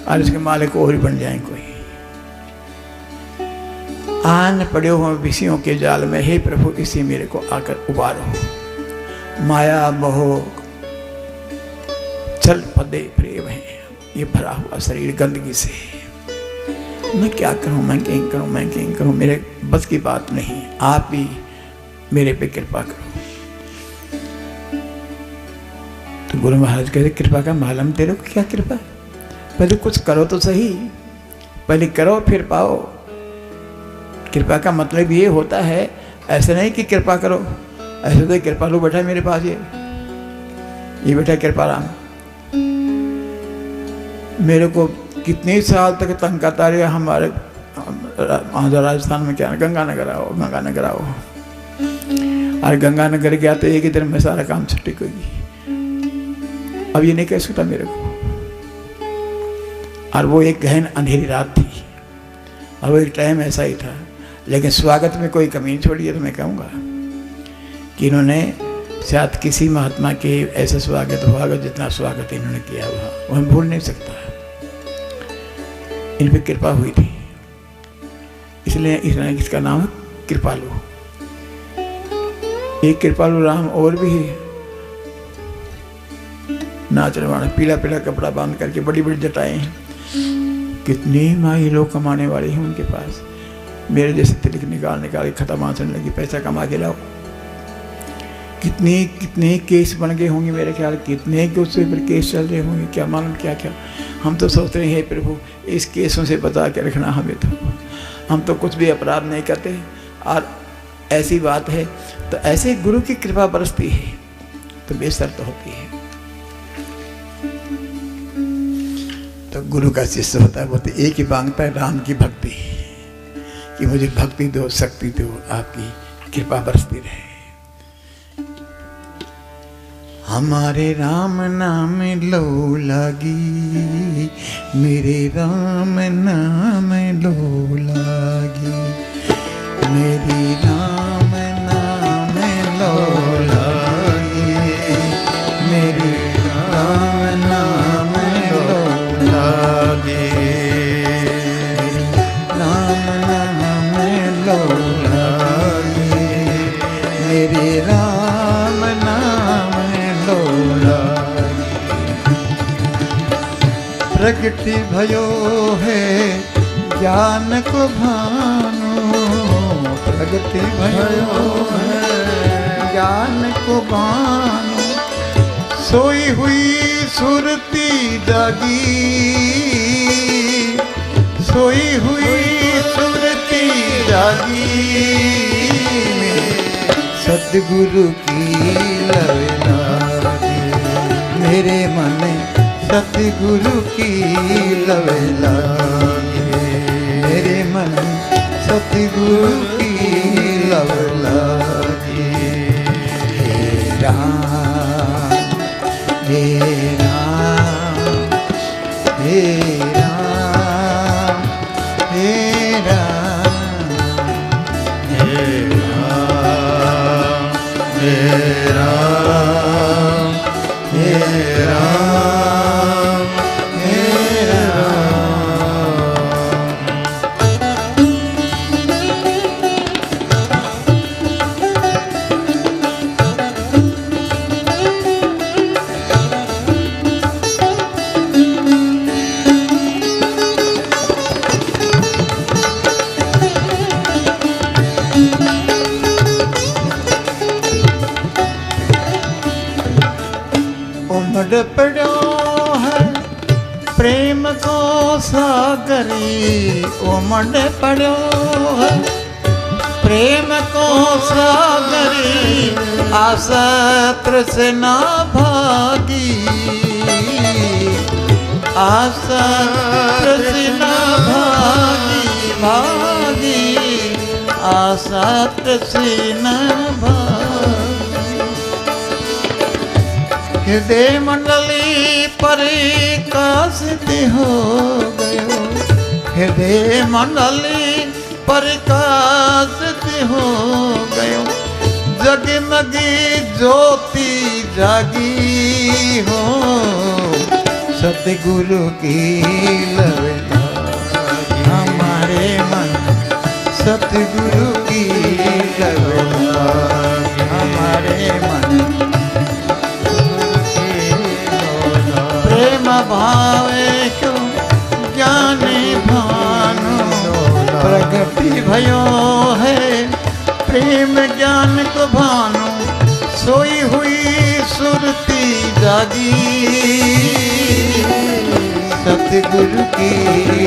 और इसके मालिक और ही बन जाए कोई। आन पड़े हो विषयों के जाल में, हे प्रभु इसी मेरे को आकर उबारो। माया मोह चल पदे प्रेम है, ये भरा हुआ शरीर गंदगी से। मैं क्या करूं, मैं कहीं करूं, मैं कहीं करूं, मेरे बस की बात नहीं। आप ही मेरे पे कृपा करो। तो गुरु महाराज कहते कृपा का मालूम तेरे को क्या कृपा, पहले कुछ करो तो सही, पहले करो फिर पाओ। कृपा का मतलब ये होता है, ऐसे नहीं कि कृपा करो, ऐसे तो कृपालु बैठा मेरे पास, ये बैठा कृपाराम। मेरे को कितने साल तक तंग करता रहे, हमारे राजस्थान में क्या गंगानगर आओ, गंगानगर आओ। और गंगानगर गया तो एक ही दिन में सारा काम छुट्टी होगी। अब ये नहीं कह सकता मेरे को। और वो एक गहन अंधेरी रात थी और वो एक टाइम ऐसा ही था। लेकिन स्वागत में कोई कमी नहीं छोड़ी है तो मैं कहूँगा कि इन्होंने शायद किसी महात्मा के ऐसा स्वागत हुआ जितना स्वागत इन्होंने किया हुआ, वो हम भूल नहीं सकता। इन पे कृपा हुई थी, इसलिए इसका नाम है कृपालु। एक कृपालु राम और भी है, नाच रवाना, पीला पीला कपड़ा बांध करके, बड़ी बड़ी जटाएं हैं। कितने माई लोग कमाने वाले हैं उनके पास। मेरे जैसे तिलक निकाल निकाल के खत्म आंचने लगी, पैसा कमा के लाओ। कितने कितने केस बन गए होंगे मेरे ख्याल, कितने के उससे फिर केस चल रहे होंगे, क्या मालूम क्या क्या। हम तो सोचते हैं हे प्रभु इस केसों से बचा के रखना हमें, तो हम तो कुछ भी अपराध नहीं करते। और ऐसी बात है तो ऐसे गुरु की कृपा बरसती है तो बेशर्त होती है। तो गुरु का शिष्य होता है वो तो एक ही मांगता है, राम की भक्ति, कि मुझे भक्ति दो, शक्ति दो, आपकी कृपा बरसती रहे। हमारे राम नाम लो लागी, मेरे राम नाम लो लागी, मेरी राम नाम लो लागी, मेरी राम नाम लो लागी, राम नाम लो लागी, मेरी राम नाम लो लागी। प्रगति भयो है ज्ञान को भानु, प्रगति भयो है ज्ञान को भानु, सोई हुई सुरती जागी, सोई हुई सुरती जागी, सतगुरु की लवना मेरे मन, सतगुरु की लवना मेरे मन, सतगुरु की लवना। हे राम हे राम हे राम हे राम हे राम हे राम हे राम हे राम। उमड़ पड़ो है प्रेम को सागरी, उमड़ पड़ो है प्रेम को सागरी, आशा तृष्णा भागी, आशा तृष्णा भागी भागी, आशा तृष्णा भागी। हृदय मंडली परिकाशित हो गयो, हृदय मंडली परिकाशित हो गयो, जगमगी ज्योति जागी हो, सतगुरु की लवना हमारे मन, सतगुरु की लवना हमारे मन, प्रेम भावे क्यों ज्ञानी भानु, प्रगति भयो है प्रेम ज्ञान को भानु, सोई हुई सुरती जागी, सतगुरु की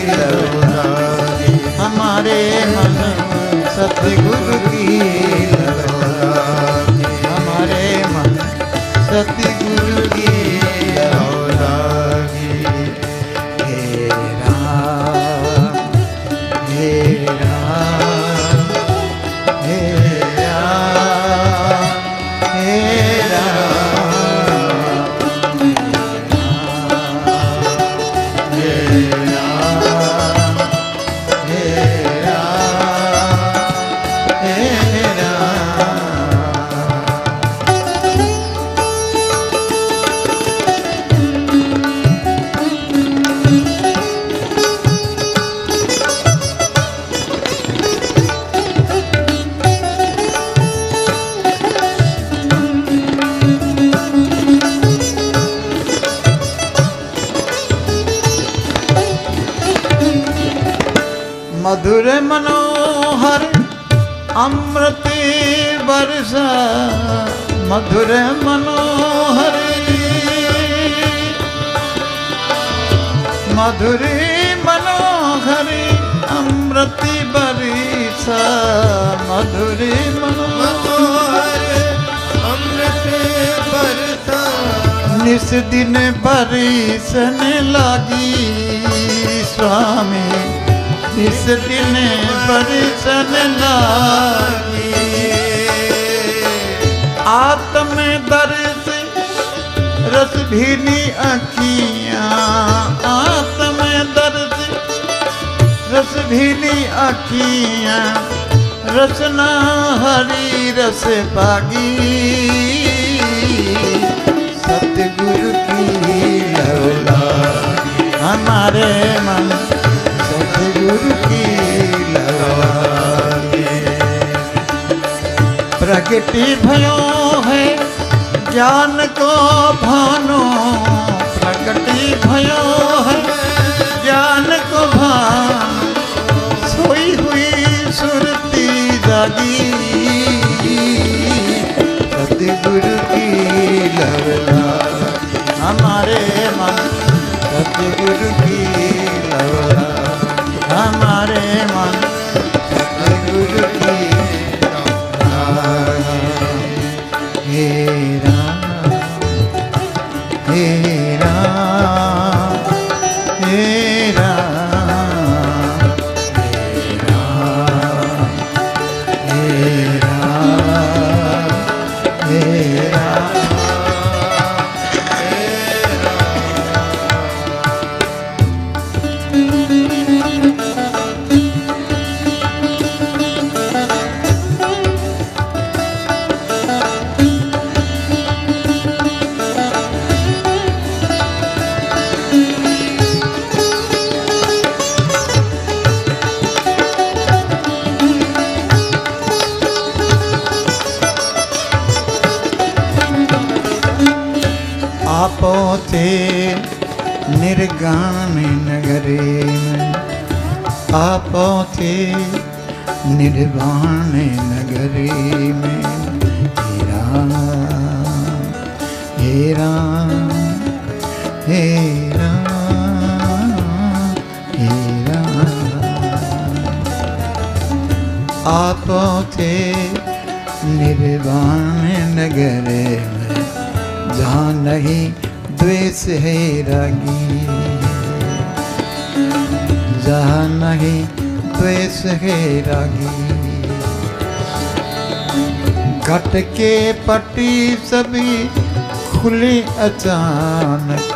लवना हमारे मन, सतगुरु की लवना हमारे मन, सतगुरु की लवना। हे राम हे राम हे राम हे राम हे राम हे राम हे राम। मधुर मनोहर अमृत वर्षा मधुर मनोहर मधुर मनोहर अमृत वर्षा मधुर मनोहर अमृत वर्षा निस दिन बरसन लागी स्वामी इस दिन बरसन लागी आत्म दर्श रस भीनी अखियाँ आत्म दर्श रस भीनी अखियाँ रसना हरि रस पागी सतगुरु की लवला हमारे मन सतगुरु की लवागे प्रगति भयो है ज्ञान को भानो प्रगति भयो है ज्ञान को भानो सोई हुई सुरती जागी सतगुरु की लवला हमारे मन सतगुरु की लवला हमारे मन सतगुरु की हे राम हे राम हे राम हे राम हे राम पहुँचे निर्गान नगरे में आ पहुँचे निर्वाण नगरे में हे राम हे राम हे राम हे राम आ पहुँचे निर्वाण नगरे में जहाँ नहीं द्वेष है रागी जहाँ नहीं द्वेष है रागी घट के पटी सभी खुली अचानक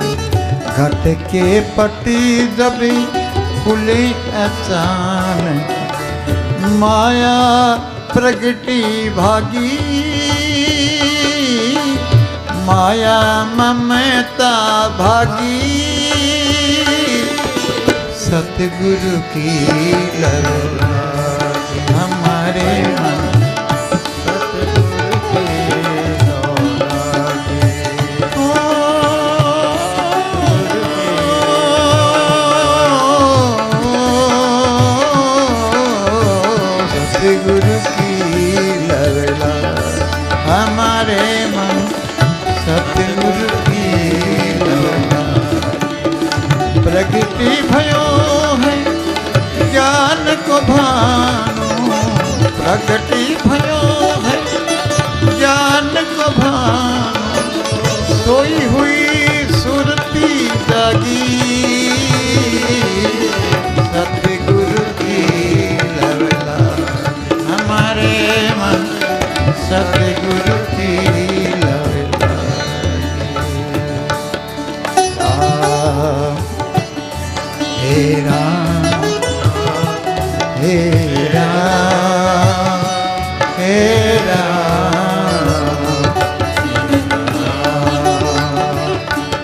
घट के पटी सभी खुली अचानक माया प्रगति भागी माया ममता भागी सतगुरु की लवला हमारे मन सतगुरु की सतगुरु की लवला हमारे मन सतगुरु की लवला प्रगति भयो है ज्ञान को भानो प्रगति भयो है ज्ञान को भानो सोई हुई सुरती जागी सतगुरु की लवला हमारे मन सतगुरु की हे राम हे राम हे राम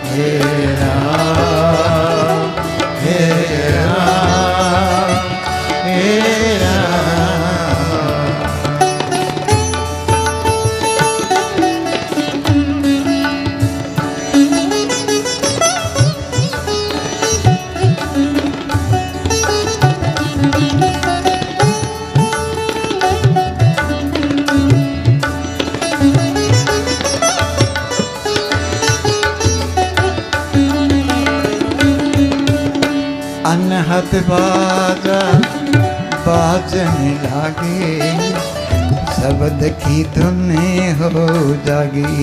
हे राम हे राम हे राम हाथ बाजा बाजने लागे, शब्द की धुन हो जागी।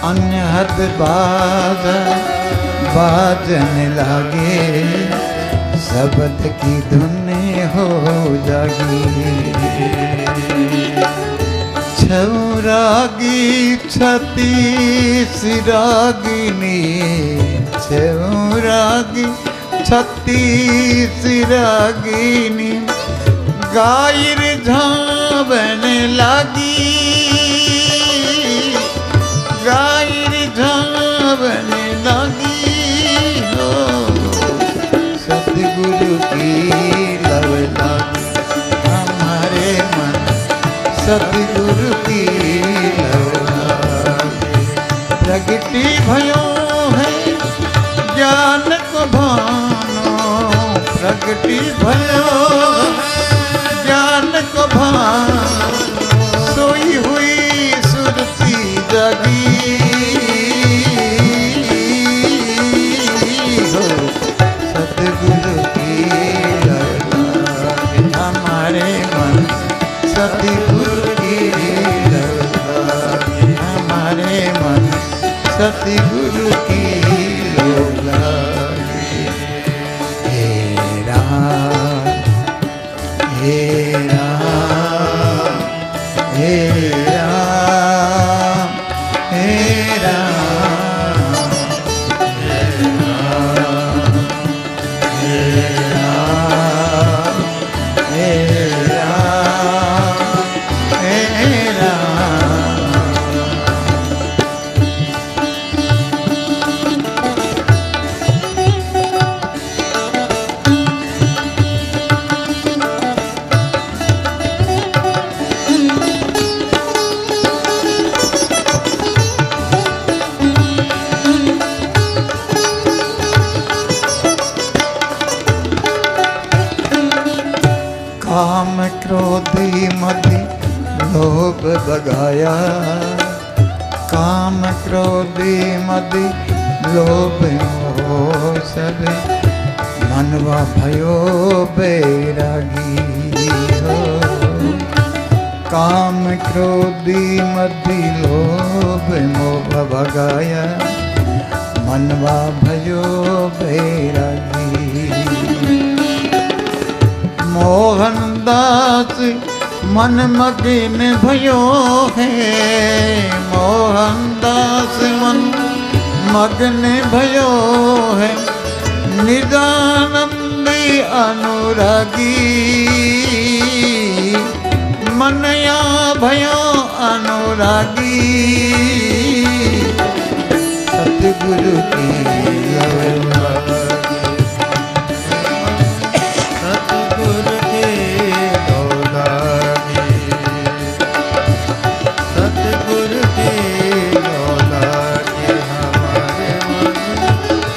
अन्य हाथ बाजा बाजने लागे, शब्द की धुन हो जागी। छौरागी छत्तीस रागिनी, छौरागी छत्तीस रागिनी, गायर झांवने लागी, गायर झांवने लागी हो। सतगुरु की लव लागी हमारे मन, सतगुरु की लव लागी। प्रगति भयो है ज्ञान को भानो, प्रगति भयो ज्ञान को भानो, सोई हुई सुरती जगी हो। सतगुरु की लव लागी हमारे मन, सतगुरु की लव लागी हमारे मन, सतगुरु की लव लागी। हे राम हे राम हे राम हे राम हे राम हे राम हे राम हे राम। काम क्रोधी मति लोभ बगाया, काम क्रोधी मति लोभ मोह सब, मनवा भयो बैरागी हो। काम क्रोधी मति लोभ मोह बगाया, मनवा भयो बैरागी। मोहनदास मन मगन भयो है, मोहनदास मन मगन भयो है, निजानंद अनुरागी। मनया भयो अनुरागी, सतगुरु की लव लागी, सतगुरु की लव लागी, सतगुरु की लव लागी हमारे मन,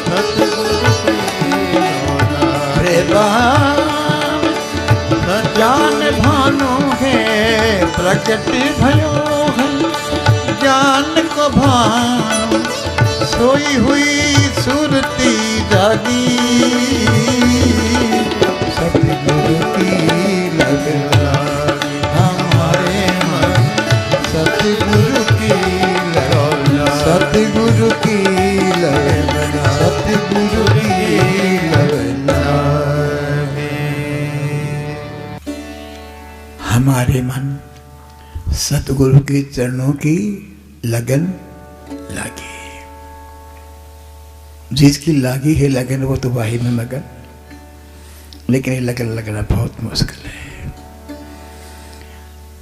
सतगुरु की लव लागी। ज्ञान भानु है प्रकट भयो है, ज्ञान को भानु सोई हुई सुरती जागी। सतगुरु की लग लागी हमारे मन, सतगुरु की लग, सतगुरु की लग, सतगुरु की लग लागी। हमारे मन सतगुरु के चरणों की लगन लागी। जिसकी लागी है लगन वो तो वाही में मगन, लेकिन ये लगन लगना बहुत मुश्किल है।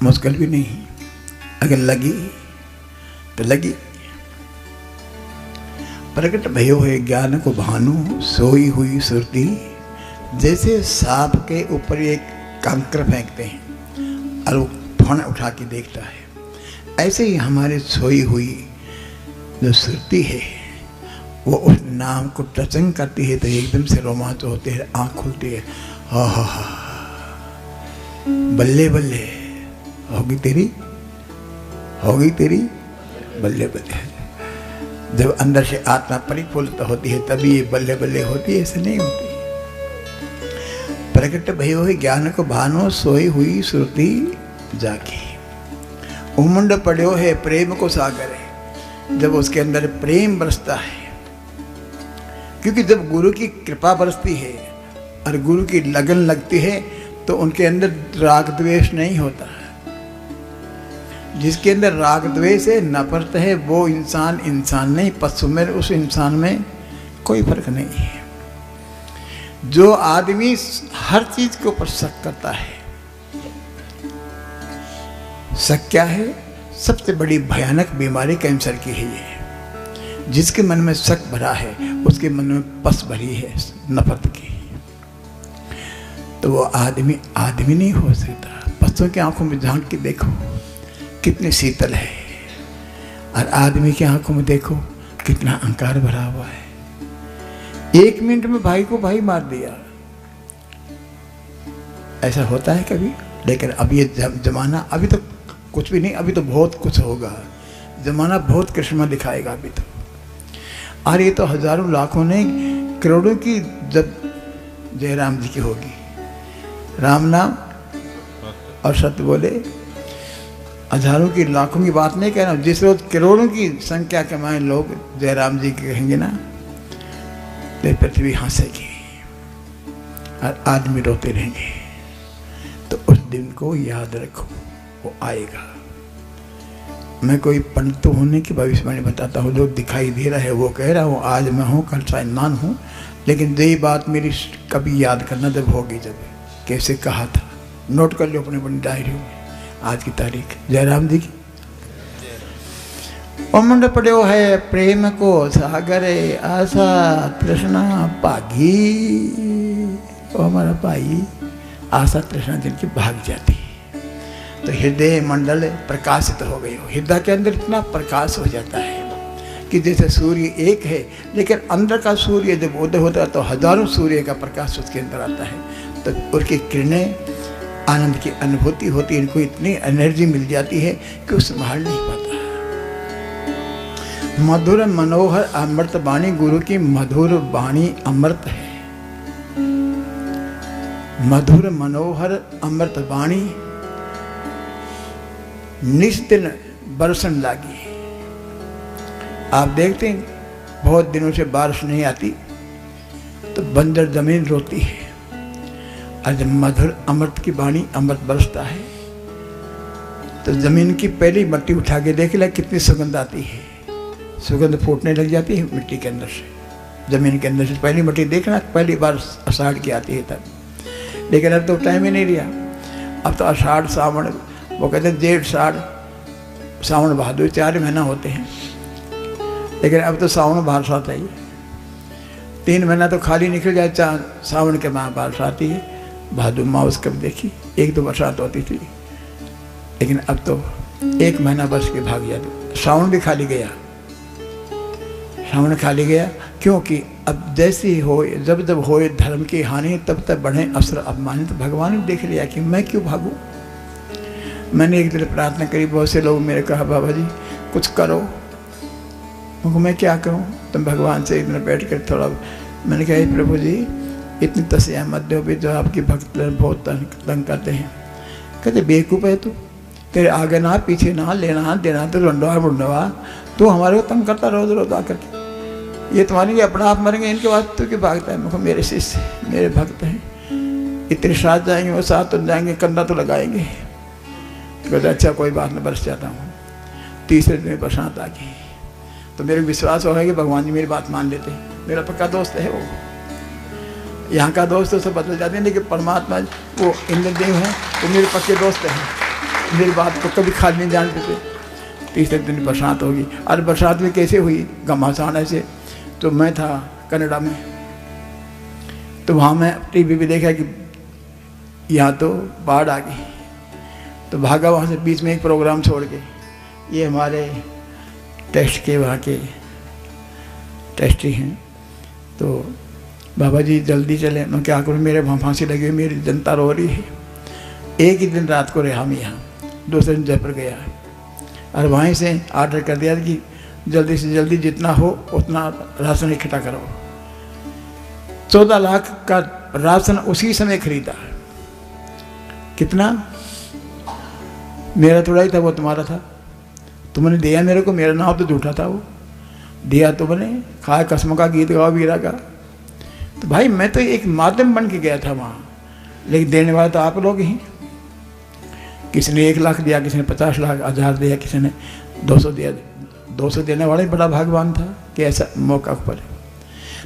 मुश्किल भी नहीं, अगर लगी तो लगी। प्रकट भयो है ज्ञान को भानु, सोई हुई सुरती। जैसे सांप के ऊपर एक कंकर फेंकते हैं और वो फौरन उठा के देखता है, ऐसे ही हमारे सोई हुई जो सुरती है वो उस नाम को टचन करती है तो एकदम से रोमांच होते हैं, आँख खुलती है। हा हा हा, बल्ले बल्ले होगी तेरी, होगी तेरी बल्ले बल्ले। जब अंदर से आत्मा परिपूर्ण होती है तभी ये बल्ले बल्ले होती है, ऐसे नहीं होती। प्रकट भयो है ज्ञान को भानो, सोई हुई श्रुति जागी। उमुंड पड़ो है प्रेम को सागर है, जब उसके अंदर प्रेम बरसता है, क्योंकि जब गुरु की कृपा बरसती है और गुरु की लगन लगती है तो उनके अंदर राग द्वेष नहीं होता। जिसके अंदर राग द्वेष है, नफरत है, वो इंसान इंसान नहीं, पशु में उस इंसान में कोई फर्क नहीं है। जो आदमी हर चीज के ऊपर शक करता है, शक क्या है? सबसे बड़ी भयानक बीमारी कैंसर की है ये। जिसके मन में शक भरा है उसके मन में पस भरी है नफरत की, तो वो आदमी आदमी नहीं हो सकता। पशुओं की आंखों में झांक के देखो कितनी शीतल है, और आदमी की आंखों में देखो कितना अहंकार भरा हुआ है। 1 मिनट में भाई को भाई मार दिया, ऐसा होता है कभी? लेकिन अब ये जमाना, अभी तो कुछ भी नहीं, अभी तो बहुत कुछ होगा। जमाना बहुत करिश्मा दिखाएगा अभी तो। और ये तो हजारों लाखों ने करोड़ों की जब जयराम जी की होगी, राम नाम और सत्य बोले, हजारों की लाखों की बात नहीं कह रहा हूँ। जिस रोज करोड़ों की संख्या के माए लोग जयराम जी के कहेंगे ना, तो पृथ्वी हंसेगी और आदमी रोते रहेंगे। तो उस दिन को याद रखो, वो आएगा। मैं कोई पंडित होने की भविष्यवाणी बताता हूँ, जो दिखाई दे रहा है वो कह रहा हूँ। आज मैं हूँ, कल साइमान हूँ, लेकिन यही बात मेरी कभी याद करना जब होगी, जब कैसे कहा था, नोट कर लो अपने अपनी डायरी में आज की तारीख। जयराम जी की उमंड पड़ो है प्रेम को सागर, आशा तृष्णा पागी। ओ हमारा भाई, आशा तृष्णा जिनकी भाग जाती है तो हृदय मंडल प्रकाशित हो गई हो। हृदय के अंदर इतना प्रकाश हो जाता है कि जैसे सूर्य एक है, लेकिन अंदर का सूर्य जब उदय होता है तो हजारों सूर्य का प्रकाश उसके अंदर आता है। तो उसकी किरणें, आनंद की अनुभूति होती है। इनको इतनी एनर्जी मिल जाती है कि वो संभाल नहीं पाता। मधुर मनोहर अमृत वाणी, गुरु की मधुर वाणी अमृत है। मधुर मनोहर अमृत वाणी निस्दिन बरसन लागी। आप देखते हैं बहुत दिनों से बारिश नहीं आती तो बंजर जमीन रोती है, और जब मधुर अमृत की वाणी अमृत बरसता है तो जमीन की पहली मट्टी उठा के देख ले कितनी सुगंध आती है। सुगंध फूटने लग जाती है मिट्टी के अंदर से, जमीन के अंदर से। पहली मट्टी देखना, पहली बार आषाढ़ की आती है तब। लेकिन अब तो टाइम ही नहीं रहा। अब तो आषाढ़ सावन, वो कहते हैं जेठ साढ़ सावन भादो 4 महीना होते हैं, लेकिन अब तो सावन बारिश आता ही। 3 महीना तो खाली निकल जाए, सावन के माह बारिश आती है। भादो मास कब देखी, 1-2 बरसात होती थी, लेकिन अब तो 1 महीना बरस के भाग जाते। सावन भी खाली गया, सावन खाली गया, क्योंकि अब जैसी हो, जब जब हो धर्म की हानि तब तक बढ़े असुर अपमानित। भगवान ने देख लिया कि मैं क्यों भागूं। मैंने एक दिन प्रार्थना करी, बहुत से लोग मेरे कहा बाबा जी कुछ करो। मैं क्या करूं? तुम भगवान से एक दिन बैठ कर थोड़ा, मैंने कहा प्रभु जी इतनी तस्या मत दो भी, जो आपकी भक्त बहुत तंग करते हैं। कहते बेवकूफ़ है तू, तेरे आगे ना पीछे ना, लेना देना तो रंडवा बुंडवा, तू हमारे को तंग करता रोज रोज आकर के। ये तुम्हारे लिए अपना आप मरेंगे, इनके बाद तो क्यों भागता है? मैं कहूँ मेरे शिष्य मेरे भक्त हैं, इतने साथ जाएंगे वो साथ तो जाएंगे, कंधा तो लगाएंगे। कहते अच्छा कोई बात नहीं, बरस जाता हूँ। 3रे दिन बरसात आ गई तो मेरे विश्वास हो गया कि भगवान जी मेरी बात मान लेते हैं। मेरा पक्का दोस्त है वो, यहाँ का दोस्त तो सब बदल जाते हैं, लेकिन परमात्मा वो इंद्रदेव हैं, तो मेरे पक्के दोस्त हैं, मेरी बात को कभी खाली नहीं जान देते। 3रे दिन बरसात होगी। और बरसात में कैसे हुई? घमासान ऐसे। तो मैं था कनाडा में, तो वहाँ मैं टीवी पे देखा कि यहाँ तो बाढ़ आ गई, तो भागा वहाँ से बीच में एक प्रोग्राम छोड़ के। ये हमारे टेस्ट के वहाँ के टेस्टी हैं, तो बाबा जी जल्दी चले। मैं क्या करूँ, मेरे वहाँ फांसी लगी हुई, मेरी जनता रो रही है। एक ही दिन रात को रहे हम यहाँ, दूसरे दिन जयपुर गया और वहीं से ऑर्डर कर दिया कि जल्दी से जल्दी जितना हो उतना राशन इकट्ठा करो। 14 लाख का राशन उसी समय खरीदा। कितना? मेरा थोड़ा ही था, वो तुम्हारा था। तुमने दिया मेरे को, मेरा नाम तो झूठा था, वो दिया तुमने। खाए कसम का गीत गाओ वीरा का। तो भाई मैं तो एक माध्यम बन के गया था वहाँ, लेकिन देने वाला तो आप लोग ही। किसी ने 1 लाख दिया, किसी ने 50 लाख 1000 दिया, किसी ने 200 दिया। 200 देने वाला ही बड़ा भाग्यवान था कि ऐसा मौका पर।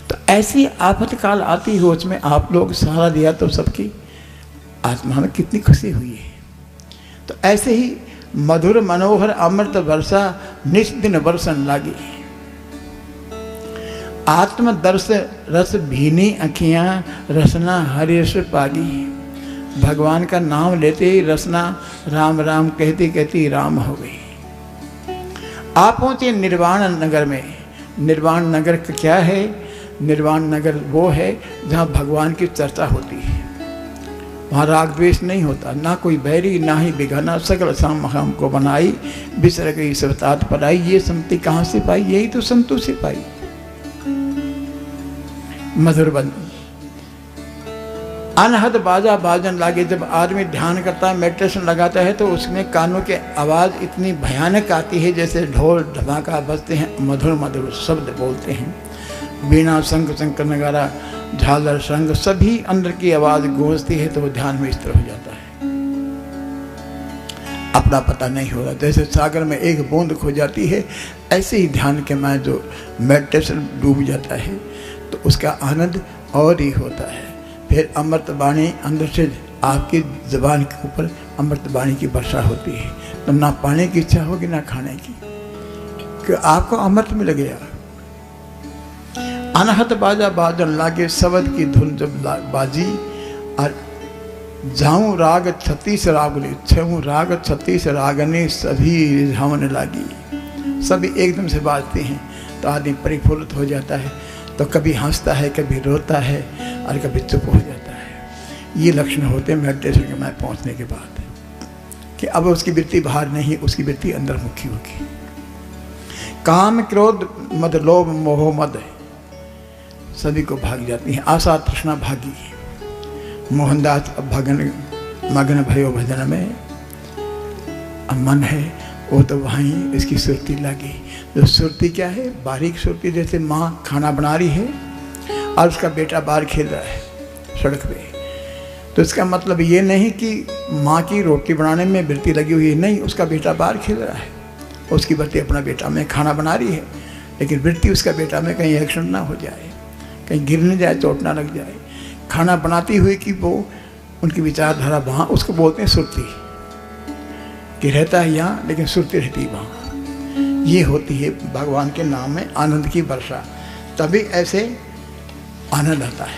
तो ऐसी आफतकाल आती हो, उसमें आप लोग सहारा दिया तो सबकी आत्मा में कितनी खुशी हुई है। तो ऐसे ही मधुर मनोहर अमृत वर्षा निस दिन वर्षन लागी। आत्मदर्श रस भीनी अखियां रसना हरिश पागी। भगवान का नाम लेते ही रसना राम राम कहती कहती राम हो गई। आप पहुंचे निर्वाण नगर में। निर्वाण नगर क्या है? निर्वाण नगर वो है जहाँ भगवान की चर्चा होती है। वहाँ राग द्वेष नहीं होता, ना कोई बैरी ना ही बिगाना। सगल शाम हम को बनाई बिसर गई सब तात पर आई। ये सम्मति कहाँ से पाई? यही तो संतों से पाई। मधुर बंद अनहद बाजा बाजन लागे। जब आदमी ध्यान करता है, मेडिटेशन लगाता है, तो उसमें कानों के आवाज़ इतनी भयानक आती है जैसे ढोल धमाका बजते हैं, मधुर मधुर शब्द बोलते हैं। बीना शंख शंकर नगारा झालर शंख सभी अंदर की आवाज़ गूंजती है, तो वो ध्यान में इस तरह हो जाता है। अपना पता नहीं होता। जैसे सागर में एक बूंद खो जाती है, ऐसे ही ध्यान के में जो मेडिटेशन डूब जाता है तो उसका आनंद और ही होता है। फिर अमृत वाणी अंदर से आपकी ज़बान के ऊपर अमृत वाणी की वर्षा होती है। तो ना पाने की इच्छा होगी ना खाने की, कि आपको अमृत मिल गया। अनहत बाजा बाजन लागे शब्द की धुन जब बाजी। और जाऊं राग 36 रागने, छऊं राग 36 रागने सभी रिझावन लागी। सभी एकदम से बाजते हैं तो आदमी परिफुल्लित हो जाता है। तो कभी हंसता है, कभी रोता है और कभी चुप हो जाता है। ये लक्षण होते हैं मेडिटेशन के में पहुंचने के बाद, कि अब उसकी वृत्ति बाहर नहीं, उसकी वृत्ति अंतर्मुखी होगी। काम क्रोध मद लोभ मोह मद सभी को भाग जाती हैं। आशा तृष्णा भागी। मोहनदास अब भगन मगन भयो भजन में अब मन है, वो तो वहीं इसकी सुरती लगी। जो सुरती क्या है? बारीक सुरती। जैसे माँ खाना बना रही है और उसका बेटा बाहर खेल रहा है सड़क पे, तो इसका मतलब ये नहीं कि माँ की रोटी बनाने में वृत्ति लगी हुई है, नहीं, उसका बेटा बाहर खेल रहा है। उसकी वृत्ति अपना बेटा में खाना बना रही है, लेकिन वृत्ति उसका बेटा में कहीं एक्सीडेंट ना हो जाए, कहीं गिर न जाए, चोट ना लग जाए। खाना बनाती हुई कि वो उनकी विचारधारा वहाँ, उसको बोलते हैं सुरती, कि रहता है यहाँ लेकिन सुरती रहती है वहाँ। ये होती है भगवान के नाम में आनंद की वर्षा। तभी ऐसे आनंद आता है।